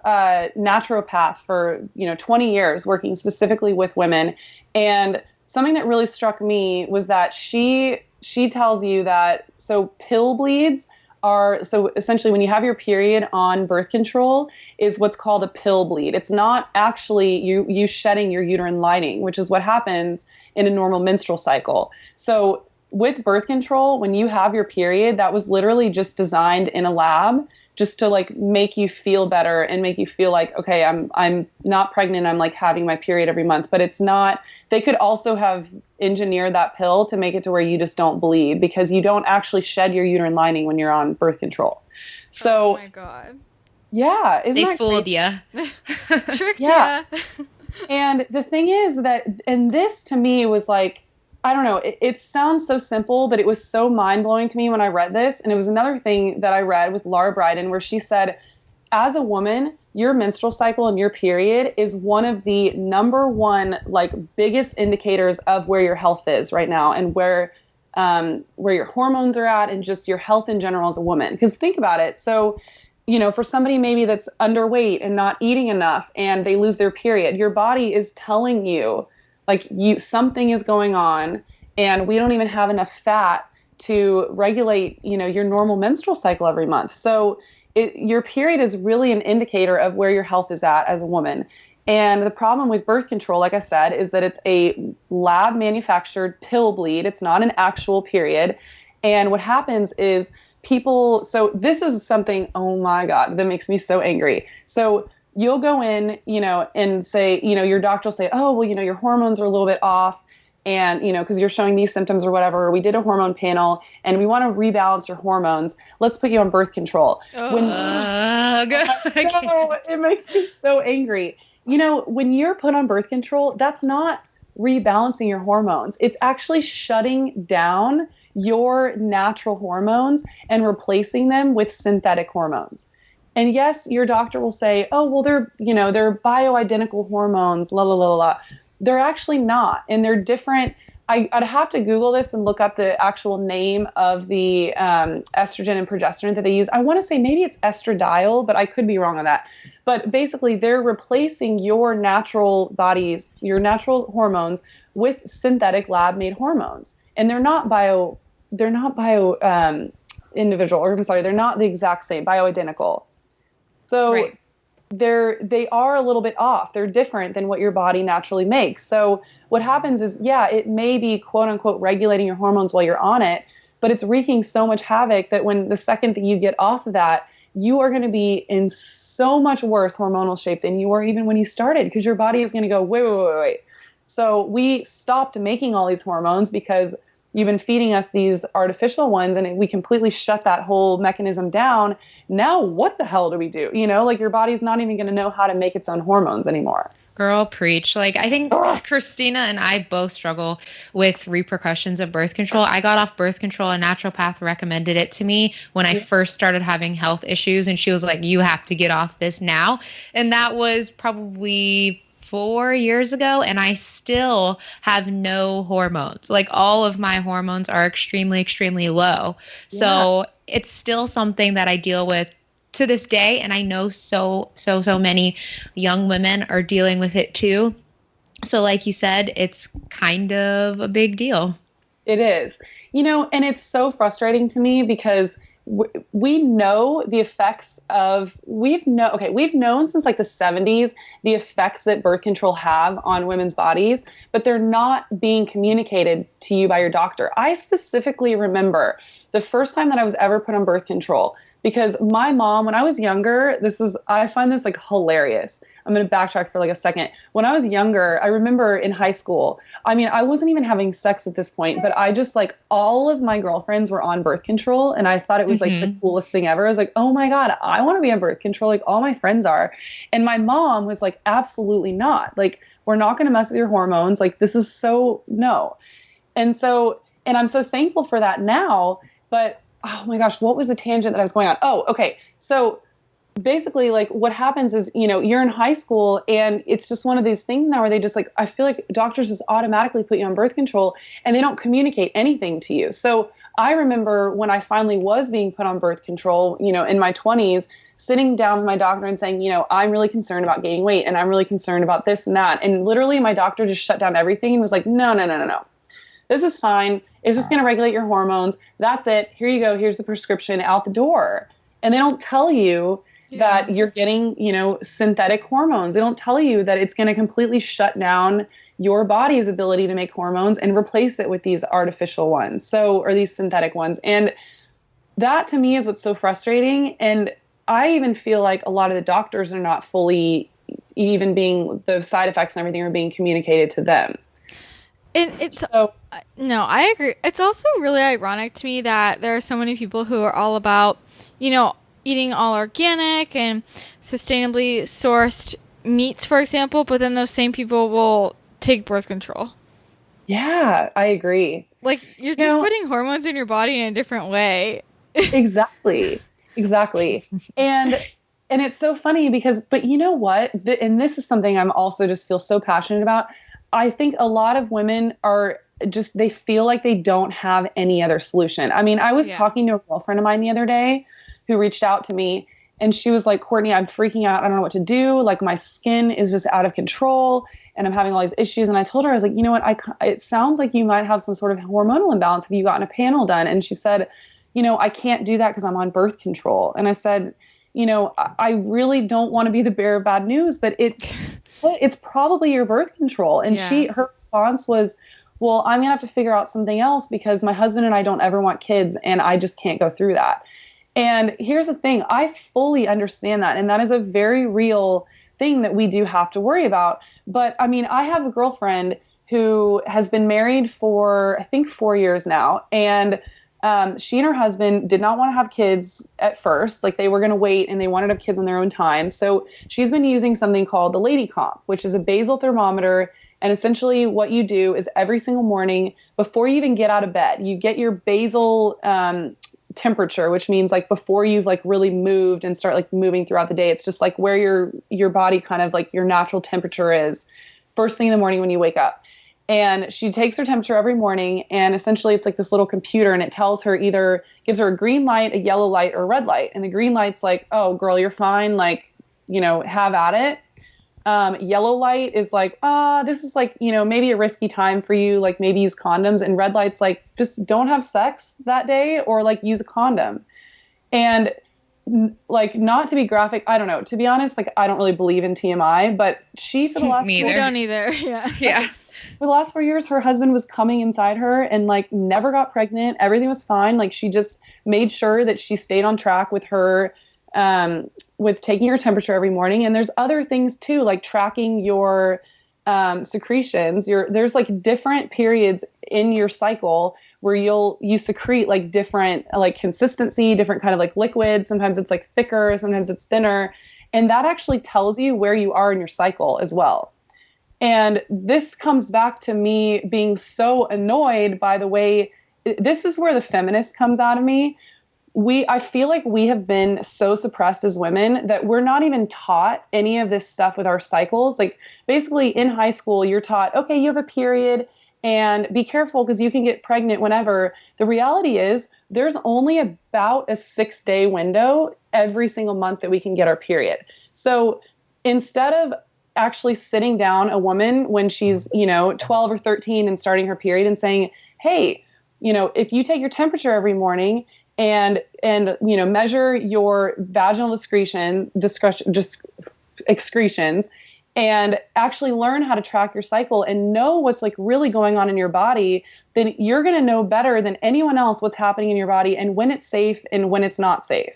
naturopath for 20 years, working specifically with women. And something that really struck me was that she tells you that pill bleeds are essentially when you have your period on birth control is what's called a pill bleed. It's not actually you shedding your uterine lining, which is what happens in a normal menstrual cycle. So with birth control, when you have your period, that was literally just designed in a lab just to like make you feel better and make you feel like, okay, I'm not pregnant. I'm like having my period every month, but it's not. They could also have engineered that pill to make it to where you just don't bleed because you don't actually shed your uterine lining when you're on birth control. So, oh my God. Yeah, isn't They that fooled crazy? you. Tricked Yeah. ya. And the thing is that, and this to me was like, I don't know, it sounds so simple, but it was so mind-blowing to me when I read this. And it was another thing that I read with Laura Briden where she said, as a woman, your menstrual cycle and your period is one of the number one, like, biggest indicators of where your health is right now and where your hormones are at and just your health in general as a woman. Because think about it. So, for somebody maybe that's underweight and not eating enough and they lose their period, your body is telling you, like something is going on and we don't even have enough fat to regulate, your normal menstrual cycle every month. So your period is really an indicator of where your health is at as a woman. And the problem with birth control, like I said, is that it's a lab manufactured pill bleed. It's not an actual period. And what happens is so this is something, oh my God, that makes me so angry. So you'll go in, and say, your doctor will say, oh, well, your hormones are a little bit off and, because you're showing these symptoms or whatever, we did a hormone panel and we want to rebalance your hormones. Let's put you on birth control. It makes me so angry. When you're put on birth control, that's not rebalancing your hormones. It's actually shutting down your natural hormones and replacing them with synthetic hormones. And yes, your doctor will say, oh, well, they're bioidentical hormones, la, la, la, la. They're actually not. And they're different. I'd have to Google this and look up the actual name of the estrogen and progesterone that they use. I want to say maybe it's estradiol, but I could be wrong on that. But basically, they're replacing your natural bodies, your natural hormones with synthetic lab-made hormones. And they're not individual, or I'm sorry, they're not the exact same, bioidentical. So right. They are a little bit off. They're different than what your body naturally makes. So what happens is, yeah, it may be quote unquote regulating your hormones while you're on it, but it's wreaking so much havoc that when the second that you get off of that, you are going to be in so much worse hormonal shape than you were even when you started, because your body is going to go, wait. So we stopped making all these hormones because you've been feeding us these artificial ones, and we completely shut that whole mechanism down. Now, what the hell do we do? You know, like your body's not even going to know how to make its own hormones anymore. Girl, preach. Like, I think Christina and I both struggle with repercussions of birth control. I got off birth control. A naturopath recommended it to me when I first started having health issues. And she was like, you have to get off this now. And that was probably 4 years ago, and I still have no hormones. Like, all of my hormones are extremely, extremely low. Yeah. So it's still something that I deal with to this day. And I know so many young women are dealing with it too. So like you said, it's kind of a big deal. It is, you know, and it's so frustrating to me because we know the effects of, we've known since like the 70s, the effects that birth control have on women's bodies, but they're not being communicated to you by your doctor. I specifically remember the first time that I was ever put on birth control, because my mom, when I was younger, I find this like hilarious. I'm going to backtrack for like a second. When I was younger, I remember in high school, I mean, I wasn't even having sex at this point, but I just like, all of my girlfriends were on birth control, and I thought it was like the coolest thing ever. I was like, oh my God, I want to be on birth control. Like all my friends are. And my mom was like, absolutely not. Like, we're not going to mess with your hormones. Like, this is so no. And I'm so thankful for that now, but oh my gosh, what was the tangent that I was going on? Oh, okay. So basically, like what happens is, you know, you're in high school, and it's just one of these things now where they just like, I feel like doctors just automatically put you on birth control, and they don't communicate anything to you. So I remember when I finally was being put on birth control, you know, in my 20s, sitting down with my doctor and saying, you know, I'm really concerned about gaining weight, and I'm really concerned about this and that. And literally my doctor just shut down everything and was like, no. This is fine. It's just going to regulate your hormones. That's it. Here you go. Here's the prescription, out the door. And they don't tell you that you're getting, you know, synthetic hormones. They don't tell you that it's going to completely shut down your body's ability to make hormones and replace it with these artificial ones. Or these synthetic ones. And that to me is what's so frustrating. And I even feel like a lot of the doctors are not fully even being, the side effects and everything are being communicated to them. And no, I agree. It's also really ironic to me that there are so many people who are all about, you know, eating all organic and sustainably sourced meats, for example, but then those same people will take birth control. Yeah, I agree. Like, you're just putting hormones in your body in a different way. Exactly. And it's so funny because, but you know what? And this is something I'm also just feel so passionate about. I think a lot of women are just, they feel like they don't have any other solution. I mean, I was talking to a girlfriend of mine the other day who reached out to me, and she was like, Courtney, I'm freaking out. I don't know what to do. Like, my skin is just out of control and I'm having all these issues. And I told her, I was like, you know what? It sounds like you might have some sort of hormonal imbalance. Have you gotten a panel done? And she said, you know, I can't do that because I'm on birth control. And I said, you know, I really don't want to be the bearer of bad news, but it's probably your birth control. And her response was, well, I'm gonna have to figure out something else because my husband and I don't ever want kids, and I just can't go through that. And here's the thing, I fully understand that. And that is a very real thing that we do have to worry about. But I mean, I have a girlfriend who has been married for, I think, 4 years now. And she and her husband did not want to have kids at first. Like, they were going to wait and they wanted to have kids on their own time. So she's been using something called the Lady Comp, which is a basal thermometer. And essentially what you do is every single morning before you even get out of bed, you get your basal temperature, which means like before you've like really moved and start like moving throughout the day. It's just like where your body kind of like your natural temperature is first thing in the morning when you wake up. And she takes her temperature every morning, and essentially it's like this little computer, and it tells her, either gives her a green light, a yellow light, or a red light. And the green light's like, oh girl, you're fine. Like, you know, have at it. Yellow light is like, this is like, you know, maybe a risky time for you. Like, maybe use condoms. And red light's like, just don't have sex that day, or like use a condom. And like, not to be graphic, I don't know, to be honest, like, I don't really believe in TMI, but she, for the last Me we don't either. Yeah. for the last 4 years, her husband was coming inside her and like never got pregnant. Everything was fine. Like she just made sure that she stayed on track with her, with taking her temperature every morning. And there's other things too, like tracking your secretions. There's like different periods in your cycle where you secrete like different like consistency, different kind of like liquids. Sometimes it's like thicker, sometimes it's thinner. And that actually tells you where you are in your cycle as well. And this comes back to me being so annoyed by the way, this is where the feminist comes out of me. I feel like we have been so suppressed as women that we're not even taught any of this stuff with our cycles. Like basically in high school, you're taught, okay, you have a period and be careful because you can get pregnant whenever. The reality is there's only about a 6-day window every single month that we can get our period. So instead of actually sitting down a woman when she's, 12 or 13 and starting her period and saying, hey, if you take your temperature every morning and measure your vaginal excretions and actually learn how to track your cycle and know what's like really going on in your body, then you're going to know better than anyone else what's happening in your body and when it's safe and when it's not safe.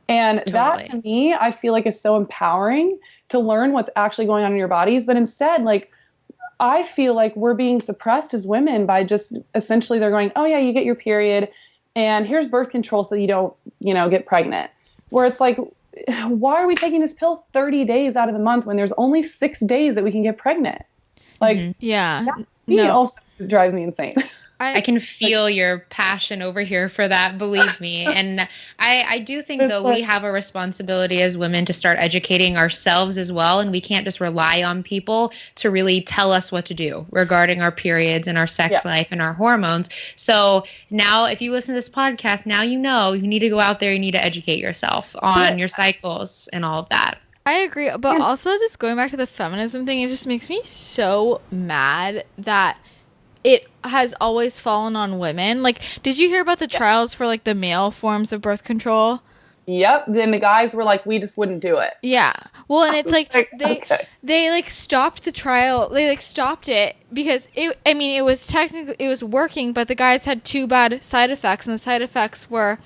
And that to me, I feel like is so empowering to learn what's actually going on in your bodies. But instead, like, I feel like we're being suppressed as women by just essentially they're going, oh yeah, you get your period and here's birth control so that you don't, get pregnant. Where it's like, why are we taking this pill 30 days out of the month when there's only 6 days that we can get pregnant? Like, yeah, that also drives me insane. I can feel your passion over here for that, believe me. And I do think, though, we have a responsibility as women to start educating ourselves as well. And we can't just rely on people to really tell us what to do regarding our periods and our sex life and our hormones. So now if you listen to this podcast, now you need to go out there, you need to educate yourself on your cycles and all of that. I agree. But also just going back to the feminism thing, it just makes me so mad that it has always fallen on women. Like, did you hear about the trials for like the male forms of birth control? Yep. Then the guys were like, we just wouldn't do it. Yeah. Well, and it's like they like stopped the trial. They like stopped it because it was working, but the guys had 2 bad side effects, and the side effects were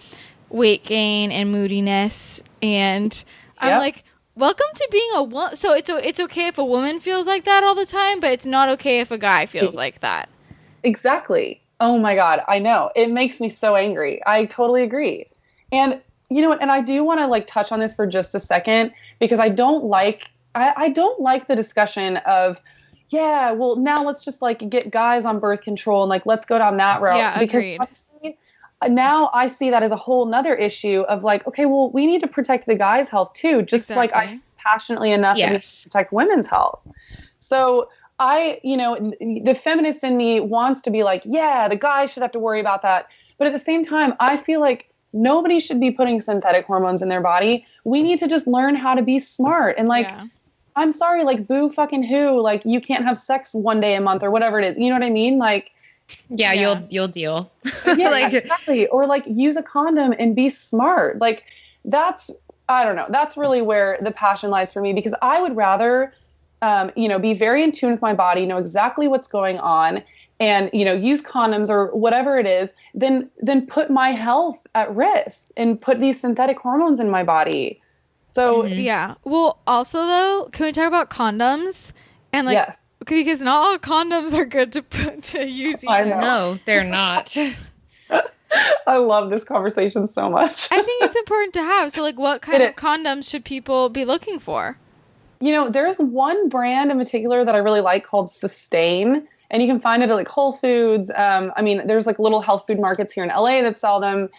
weight gain and moodiness. And I'm like, welcome to being a woman. So it's okay if a woman feels like that all the time, but it's not okay if a guy feels like that. Exactly. Oh my God. I know. It makes me so angry. I totally agree. And you know what? And I do want to like touch on this for just a second because I don't like the discussion of, yeah, well now let's just like get guys on birth control and like, let's go down that route. Yeah, agreed. Because honestly, now I see that as a whole nother issue of like, okay, well we need to protect the guys' health too. Just like I'm passionately enough to protect women's health. So the feminist in me wants to be like, yeah, the guy should have to worry about that. But at the same time, I feel like nobody should be putting synthetic hormones in their body. We need to just learn how to be smart. And like, I'm sorry, like boo fucking who, like you can't have sex one day a month or whatever it is. You know what I mean? Like, you'll deal. Yeah, like, exactly. Or like use a condom and be smart. Like I don't know. That's really where the passion lies for me because I would rather be very in tune with my body, know exactly what's going on and, use condoms or whatever it is, then put my health at risk and put these synthetic hormones in my body. So, yeah. Well, also though, can we talk about condoms and like, because not all condoms are good to use. I know. No, they're not. I love this conversation so much. I think it's important to have. So like what kind of condoms should people be looking for? There's one brand in particular that I really like called Sustain, and you can find it at like Whole Foods. There's like little health food markets here in LA that sell them,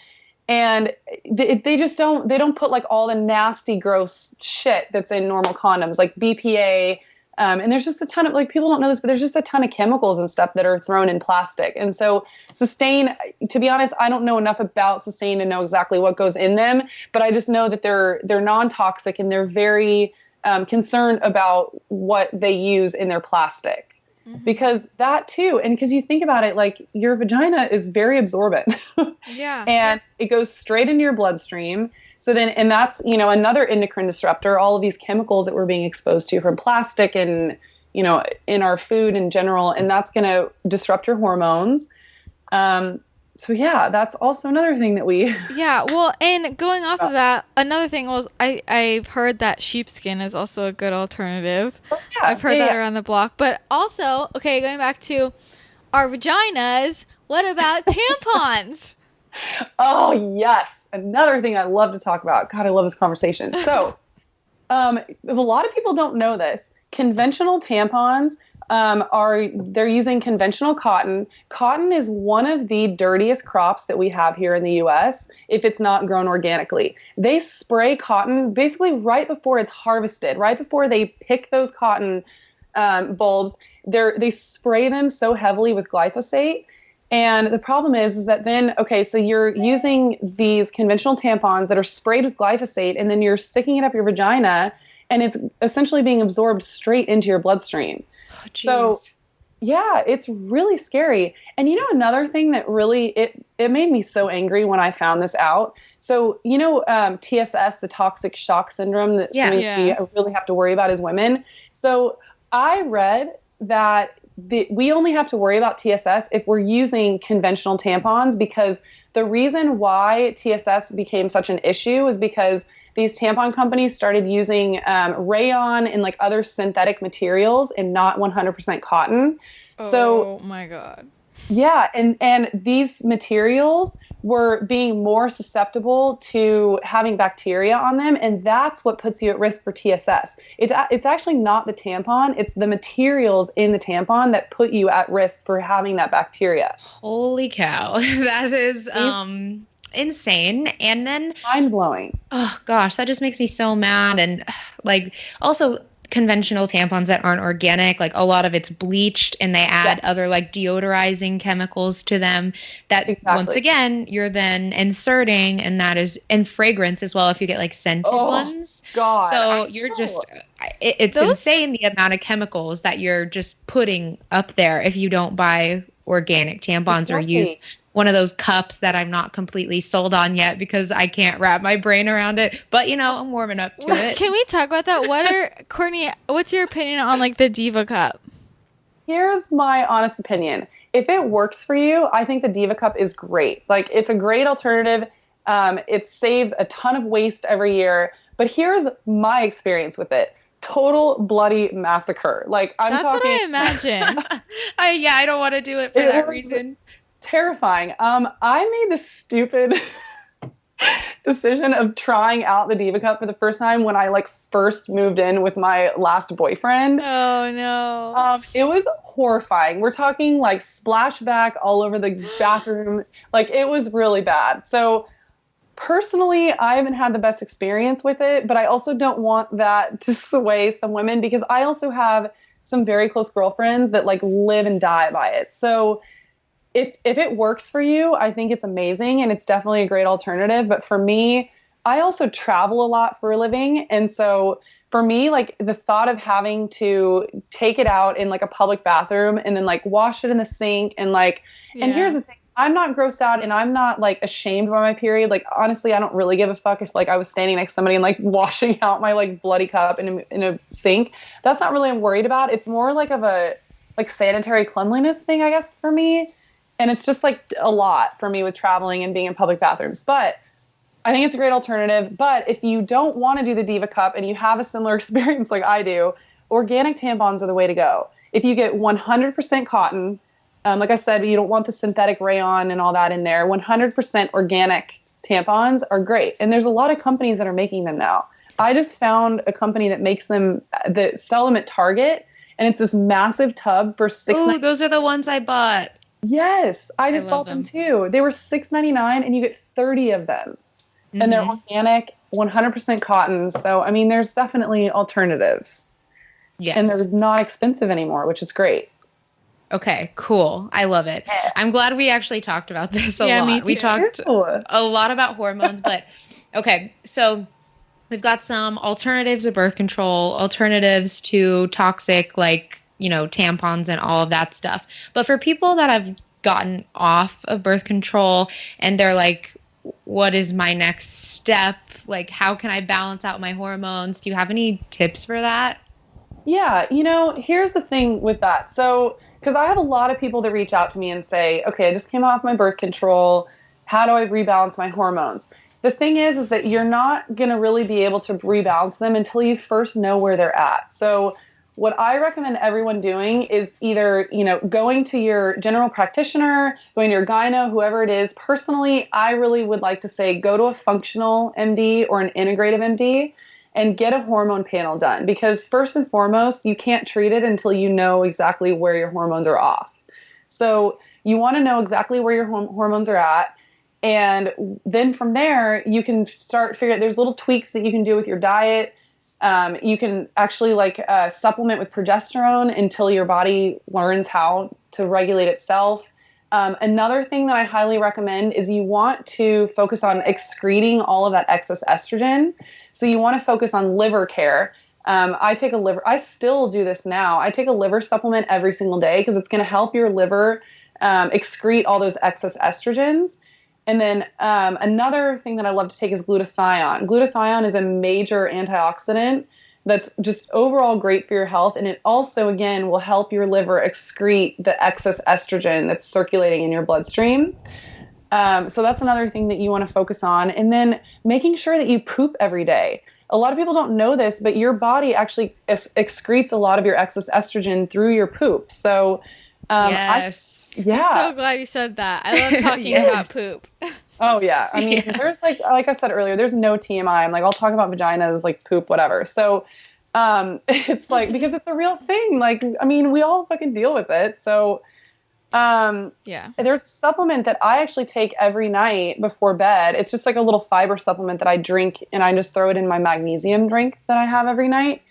and they don't put like all the nasty, gross shit that's in normal condoms, like BPA. And there's just a ton of like, people don't know this, but there's just a ton of chemicals and stuff that are thrown in plastic. And so Sustain, to be honest, I don't know enough about Sustain to know exactly what goes in them, but I just know that they're non-toxic and they're very concerned about what they use in their plastic, because that too, and because you think about it, like your vagina is very absorbent, and it goes straight into your bloodstream. So then, and that's, another endocrine disruptor, all of these chemicals that we're being exposed to from plastic and, in our food in general, and that's going to disrupt your hormones. So yeah, that's also another thing that we. Yeah, well, and going off of that, another thing was I've heard that sheepskin is also a good alternative. Yeah, I've heard that around the block. But also, okay, going back to our vaginas, what about tampons? Oh yes, another thing I love to talk about. God, I love this conversation. So, a lot of people don't know this. Conventional tampons they're using conventional cotton. Cotton is one of the dirtiest crops that we have here in the US if it's not grown organically. They spray cotton basically right before it's harvested, right before they pick those cotton bulbs. They spray them so heavily with glyphosate. And the problem is that then, okay, so you're using these conventional tampons that are sprayed with glyphosate, and then you're sticking it up your vagina, and it's essentially being absorbed straight into your bloodstream. Oh, so, yeah, it's really scary. And another thing that really, it made me so angry when I found this out. So, TSS, the toxic shock syndrome, that we really have to worry about as women. So I read that we only have to worry about TSS if we're using conventional tampons, because the reason why TSS became such an issue is because these tampon companies started using rayon and like other synthetic materials and not 100% cotton. Oh my God. Yeah. And these materials were being more susceptible to having bacteria on them. And that's what puts you at risk for TSS. It's actually not the tampon. It's the materials in the tampon that put you at risk for having that bacteria. Holy cow. That is insane. And then mind blowing. Oh gosh, that just makes me so mad. And like also conventional tampons that aren't organic, like a lot of it's bleached and they add other like deodorizing chemicals to them that once again you're then inserting, and that is, and fragrance as well if you get like scented ones. God. So you're just it's insane the amount of chemicals that you're just putting up there if you don't buy organic tampons or use one of those cups that I'm not completely sold on yet because I can't wrap my brain around it. But, I'm warming up to it. Can we talk about that? Courtney, what's your opinion on like the Diva cup? Here's my honest opinion. If it works for you, I think the Diva cup is great. Like, it's a great alternative. It saves a ton of waste every year. But here's my experience with it. Total bloody massacre. Like, That's what I imagine. I don't want to do it for that reason. Terrifying. I made the stupid decision of trying out the Diva cup for the first time when I first moved in with my last boyfriend. Oh no. It was horrifying. We're talking splashback all over the bathroom. It was really bad. So personally, I haven't had the best experience with it, but I also don't want that to sway some women because I also have some very close girlfriends that live and die by it. So if it works for you, I think it's amazing and it's definitely a great alternative. But for me, I also travel a lot for a living. And so for me, the thought of having to take it out in a public bathroom and then wash it in the sink and and here's the thing, I'm not grossed out and I'm not ashamed by my period. Honestly, I don't really give a fuck if I was standing next to somebody and washing out my bloody cup in a sink. That's not really what I'm worried about. It's more of a sanitary cleanliness thing, I guess, for me. And it's just a lot for me with traveling and being in public bathrooms. But I think it's a great alternative. But if you don't want to do the Diva cup and you have a similar experience like I do, organic tampons are the way to go. If you get 100% cotton, like I said, you don't want the synthetic rayon and all that in there. 100% organic tampons are great. And there's a lot of companies that are making them now. I just found a company that makes them, that sell them at Target. And it's this massive tub for $6.99. Ooh, those are the ones I bought. Yes, I just bought them too. They were $6.99 and you get 30 of them. Mm-hmm. And they're organic, 100% cotton. So, I mean, there's definitely alternatives. Yes. And they're not expensive anymore, which is great. Okay, cool. I love it. Yeah. I'm glad we actually talked about this a lot. Me too. We talked a lot about hormones, but okay, so we've got some alternatives of birth control, alternatives to toxic tampons and all of that stuff. But for people that have gotten off of birth control and they're what is my next step? How can I balance out my hormones? Do you have any tips for that? Yeah, here's the thing with that. So, because I have a lot of people that reach out to me and say, okay, I just came off my birth control. How do I rebalance my hormones? The thing is that you're not going to really be able to rebalance them until you first know where they're at. So, what I recommend everyone doing is either, going to your general practitioner, going to your gyno, whoever it is. Personally, I really would like to say go to a functional MD or an integrative MD and get a hormone panel done, because first and foremost, you can't treat it until you know exactly where your hormones are off. So you want to know exactly where your hormones are at. And then from there, you can start figuring out there's little tweaks that you can do with your diet. You can actually supplement with progesterone until your body learns how to regulate itself. Another thing that I highly recommend is you want to focus on excreting all of that excess estrogen. So you want to focus on liver care. I still do this now. I take a liver supplement every single day because it's going to help your liver excrete all those excess estrogens. And then another thing that I love to take is glutathione. Glutathione is a major antioxidant that's just overall great for your health. And it also, again, will help your liver excrete the excess estrogen that's circulating in your bloodstream. So that's another thing that you want to focus on. And then making sure that you poop every day. A lot of people don't know this, but your body actually excretes a lot of your excess estrogen through your poop. So yes. I'm so glad you said that. I love talking about poop. Oh, yeah. I mean, there's like I said earlier, there's no TMI. I'm like, I'll talk about vaginas, like poop, whatever. So it's like, because it's a real thing. Like, I mean, we all fucking deal with it. So there's a supplement that I actually take every night before bed. It's just like a little fiber supplement that I drink, and I just throw it in my magnesium drink that I have every night.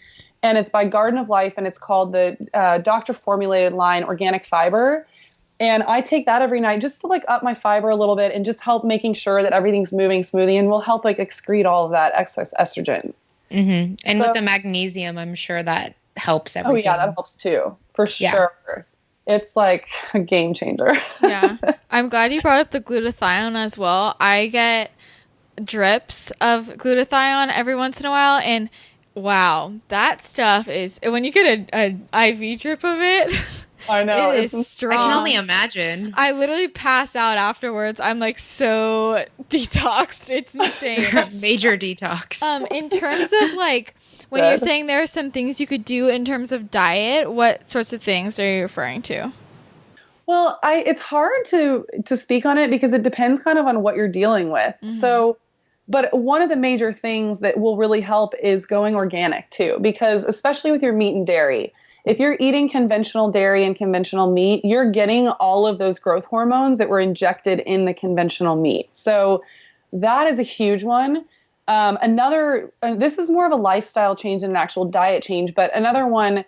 And it's by Garden of Life, and it's called the Doctor Formulated line Organic Fiber. And I take that every night just to like up my fiber a little bit and just help making sure that everything's moving smoothly, and will help like excrete all of that excess estrogen. Mm-hmm. And with the magnesium, I'm sure that helps everything. Oh yeah, that helps too, for sure. It's like a game changer. Yeah. I'm glad you brought up the glutathione as well. I get drips of glutathione every once in a while, and wow, that stuff is, when you get an IV drip of it, I know. It is strong. I can only imagine. I literally pass out afterwards. I'm like so detoxed. It's insane. Major detox. In terms of like, when you're saying there are some things you could do in terms of diet, what sorts of things are you referring to? Well, it's hard to speak on it because it depends kind of on what you're dealing with. Mm-hmm. So, but one of the major things that will really help is going organic too, because especially with your meat and dairy, if you're eating conventional dairy and conventional meat, you're getting all of those growth hormones that were injected in the conventional meat. So that is a huge one. This is more of a lifestyle change than an actual diet change, but another one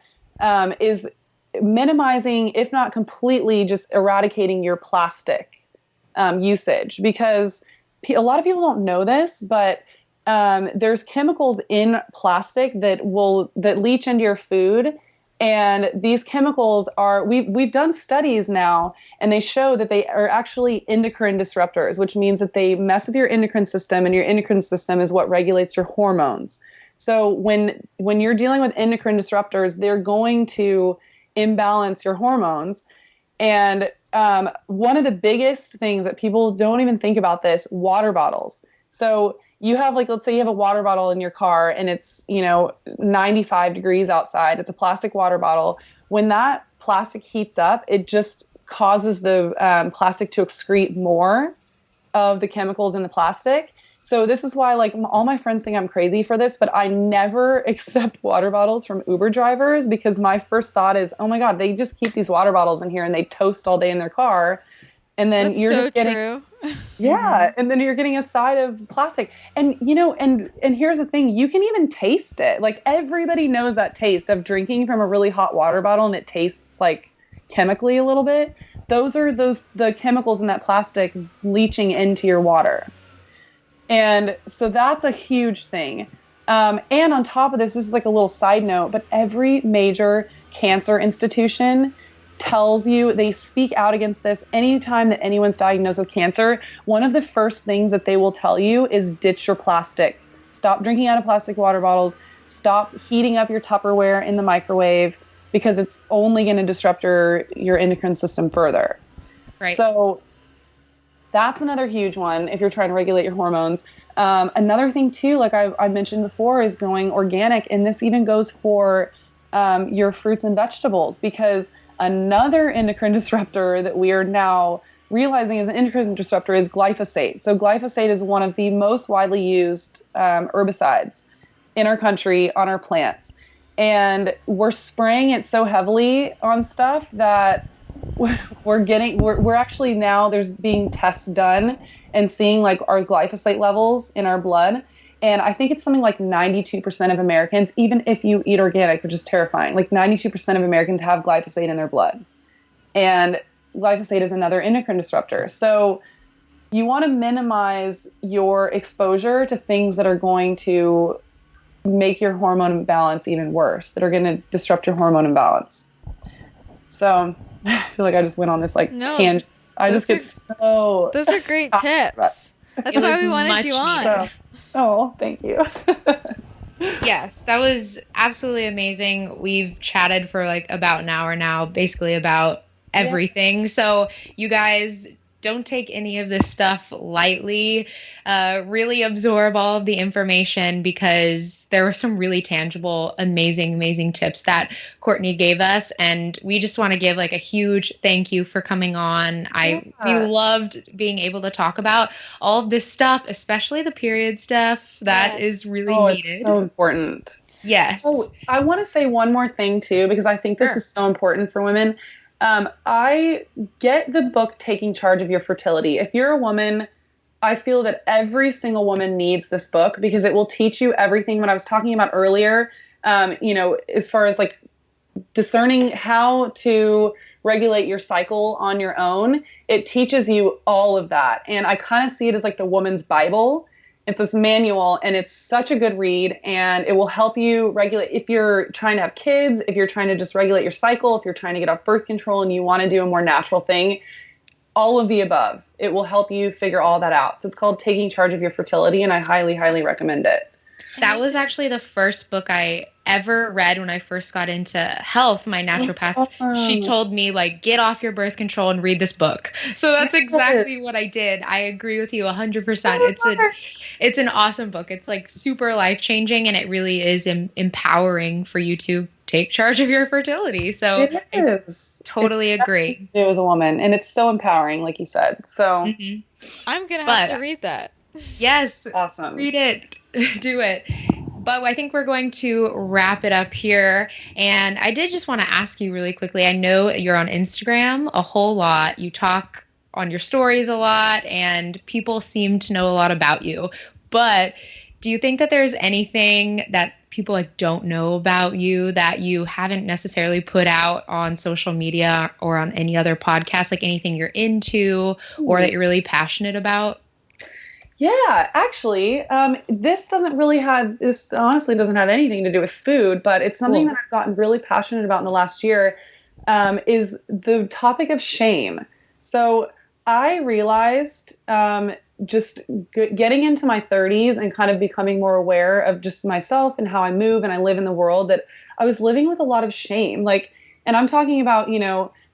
is minimizing, if not completely, just eradicating your plastic usage, because a lot of people don't know this, but there's chemicals in plastic that leach into your food. And these chemicals we've done studies now, and they show that they are actually endocrine disruptors, which means that they mess with your endocrine system, and your endocrine system is what regulates your hormones. So when you're dealing with endocrine disruptors, they're going to imbalance your hormones. And one of the biggest things that people don't even think about this, water bottles. So you have let's say you have a water bottle in your car and it's, 95 degrees outside. It's a plastic water bottle. When that plastic heats up, it just causes the plastic to excrete more of the chemicals in the plastic. So this is why all my friends think I'm crazy for this, but I never accept water bottles from Uber drivers, because my first thought is, oh my God, they just keep these water bottles in here and they toast all day in their car. And then That's you're so just getting, true. Yeah. And then you're getting a side of plastic. And, and here's the thing, you can even taste it. Like, everybody knows that taste of drinking from a really hot water bottle and it tastes like chemically a little bit. Those are the chemicals in that plastic leaching into your water. And so that's a huge thing. And on top of this is like a little side note, but every major cancer institution tells you, they speak out against this. Anytime that anyone's diagnosed with cancer, one of the first things that they will tell you is ditch your plastic. Stop drinking out of plastic water bottles. Stop heating up your Tupperware in the microwave because it's only going to disrupt your endocrine system further. Right. So that's another huge one if you're trying to regulate your hormones. Another thing too, like I mentioned before, is going organic. And this even goes for your fruits and vegetables, because another endocrine disruptor that we are now realizing is an endocrine disruptor is glyphosate. So glyphosate is one of the most widely used herbicides in our country on our plants. And we're spraying it so heavily on stuff that we're actually now there's being tests done and seeing like our glyphosate levels in our blood. And I think it's something like 92% of Americans, even if you eat organic, which is terrifying, like 92% of Americans have glyphosate in their blood. And glyphosate is another endocrine disruptor. So you want to minimize your exposure to things that are going to make your hormone imbalance even worse, that are going to disrupt your hormone imbalance. So I feel like I just went on this tangent. I just get so... Those are great tips. That's why we wanted you on. Oh, thank you. Yes, that was absolutely amazing. We've chatted for like about an hour now, basically about everything. Yeah. So you guys don't take any of this stuff lightly. Really absorb all of the information, because there were some really tangible, amazing tips that Courtney gave us. And we just want to give like a huge thank you for coming on. We loved being able to talk about all of this stuff, especially the period stuff that is really needed. It's so important. Yes. Oh, I want to say one more thing too, because I think this is so important for women. I get the book Taking Charge of Your Fertility. If you're a woman, I feel that every single woman needs this book, because it will teach you everything what I was talking about earlier, as far as like discerning how to regulate your cycle on your own. It teaches you all of that. And I kind of see it as like the woman's Bible. It's this manual, and it's such a good read, and it will help you regulate if you're trying to have kids, if you're trying to just regulate your cycle, if you're trying to get off birth control and you want to do a more natural thing, all of the above. It will help you figure all that out. So it's called Taking Charge of Your Fertility, and I highly, highly recommend it. That was actually the first book I ever read when I first got into health. My naturopath, she told me, like, get off your birth control and read this book. So that's exactly what I did. I agree with you 100%. It's an awesome book. It's like super life-changing, and it really is empowering for you to take charge of your fertility. So I totally agree. It was a woman, and it's so empowering, like you said. So I'm going to have to read that. Yes. Awesome. Read it. Do it. But I think we're going to wrap it up here. And I did just want to ask you really quickly. I know you're on Instagram a whole lot. You talk on your stories a lot, and people seem to know a lot about you. But do you think that there's anything that people like don't know about you that you haven't necessarily put out on social media or on any other podcast, like anything you're into or that you're really passionate about? Yeah, actually, this honestly doesn't have anything to do with food, but it's something that I've gotten really passionate about in the last year, is the topic of shame. So I realized, just getting into my 30s and kind of becoming more aware of just myself and how I move and I live in the world, that I was living with a lot of shame. And I'm talking about,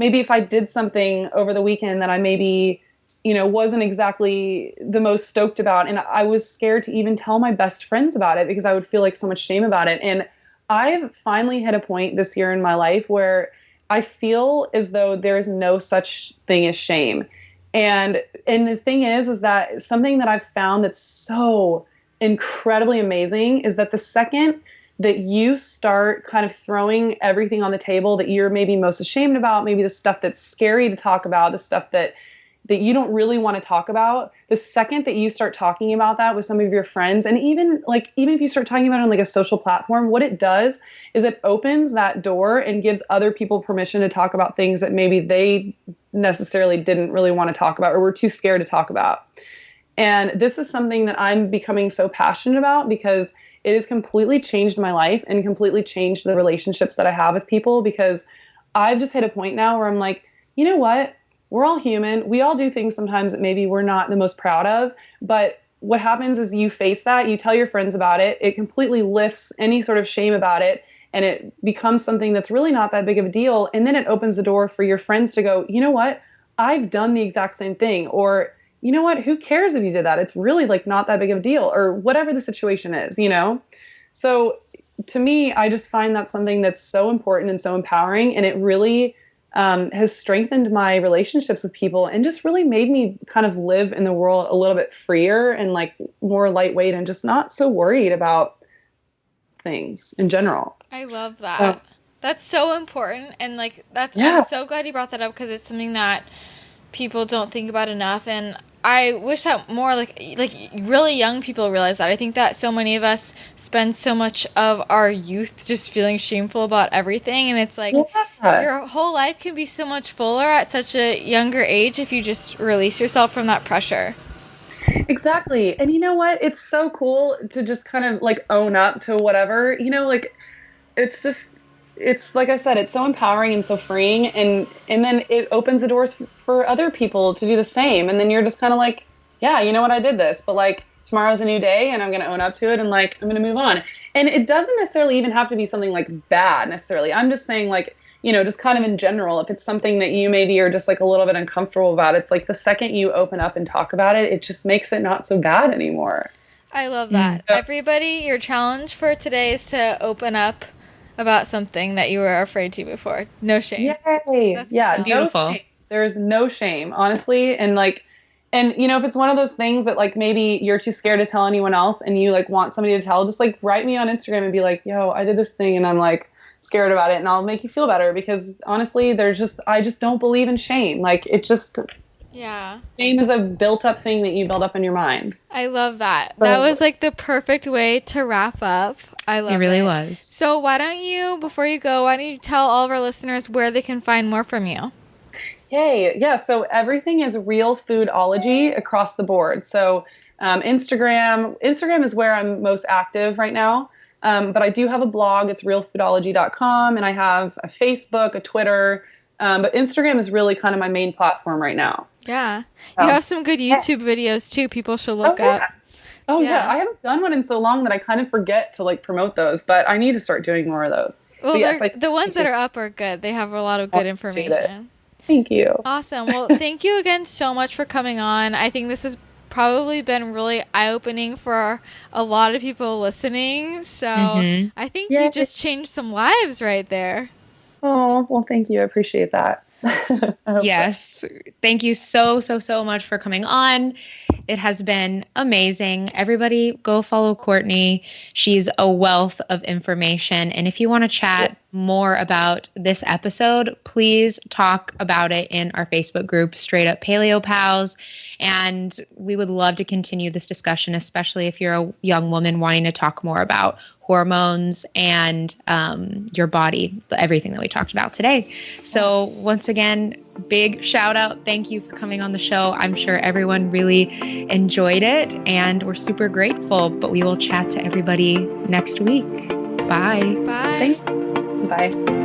maybe if I did something over the weekend that I maybe wasn't exactly the most stoked about. And I was scared to even tell my best friends about it because I would feel like so much shame about it. And I've finally hit a point this year in my life where I feel as though there's no such thing as shame. And the thing is that something that I've found that's so incredibly amazing is that the second that you start kind of throwing everything on the table that you're maybe most ashamed about, maybe the stuff that's scary to talk about, the stuff that you don't really want to talk about, the second that you start talking about that with some of your friends, and even if you start talking about it on like a social platform, what it does is it opens that door and gives other people permission to talk about things that maybe they necessarily didn't really want to talk about or were too scared to talk about. And this is something that I'm becoming so passionate about because it has completely changed my life and completely changed the relationships that I have with people, because I've just hit a point now where I'm like, you know what? We're all human. We all do things sometimes that maybe we're not the most proud of, but what happens is you face that, you tell your friends about it. It completely lifts any sort of shame about it. And it becomes something that's really not that big of a deal. And then it opens the door for your friends to go, you know what? I've done the exact same thing. Or, you know what? Who cares if you did that? It's really like not that big of a deal, or whatever the situation is, you know? So to me, I just find that something that's so important and so empowering. And it really has strengthened my relationships with people and just really made me kind of live in the world a little bit freer and like more lightweight and just not so worried about things in general. I love that. That's so important. And like, I'm so glad you brought that up because it's something that people don't think about enough. And I wish that more like really young people realize that. I think that so many of us spend so much of our youth just feeling shameful about everything. And it's like your whole life can be so much fuller at such a younger age if you just release yourself from that pressure. Exactly. And you know what? It's so cool to just kind of like own up to whatever, you know, like it's like I said, it's so empowering and so freeing. And then it opens the doors for other people to do the same. And then you're just kind of like, yeah, you know what? I did this, but like tomorrow's a new day and I'm going to own up to it. And like, I'm going to move on. And it doesn't necessarily even have to be something like bad necessarily. I'm just saying like, you know, just kind of in general, if it's something that you maybe are just like a little bit uncomfortable about, it's like the second you open up and talk about it, it just makes it not so bad anymore. I love that. Everybody, your challenge for today is to open up about something that you were afraid to before. No shame. Yay. That's beautiful. No shame. There's no shame, honestly. And like, and you know, if it's one of those things that like maybe you're too scared to tell anyone else and you like want somebody to tell, just like write me on Instagram and be like, yo, I did this thing and I'm like scared about it, and I'll make you feel better, because honestly, I just don't believe in shame. Like it just, shame is a built up thing that you build up in your mind. I love that. That was like the perfect way to wrap up. I love it. It really was. So before you go, why don't you tell all of our listeners where they can find more from you? Yay. Yeah. So everything is Realfoodology across the board. So Instagram is where I'm most active right now. But I do have a blog. It's realfoodology.com. And I have a Facebook, a Twitter. But Instagram is really kind of my main platform right now. Yeah. You have some good YouTube videos too. People should look up. Oh, yeah. I haven't done one in so long that I kind of forget to like promote those, but I need to start doing more of those. Well, the ones that are up are good. They have a lot of good information. Thank you. Awesome. Well, thank you again so much for coming on. I think this has probably been really eye-opening for a lot of people listening. So I think you just changed some lives right there. Oh, well, thank you. I appreciate that. Yes. Thank you so much for coming on. It has been amazing. Everybody go follow Courtney. She's a wealth of information. And if you want to chat more about this episode, please talk about it in our Facebook group, Straight Up Paleo Pals. And we would love to continue this discussion, especially if you're a young woman wanting to talk more about hormones and your body, everything that we talked about today. So once again, big shout out. Thank you for coming on the show. I'm sure everyone really enjoyed it and we're super grateful, but we will chat to everybody next week. Bye. Bye. Bye.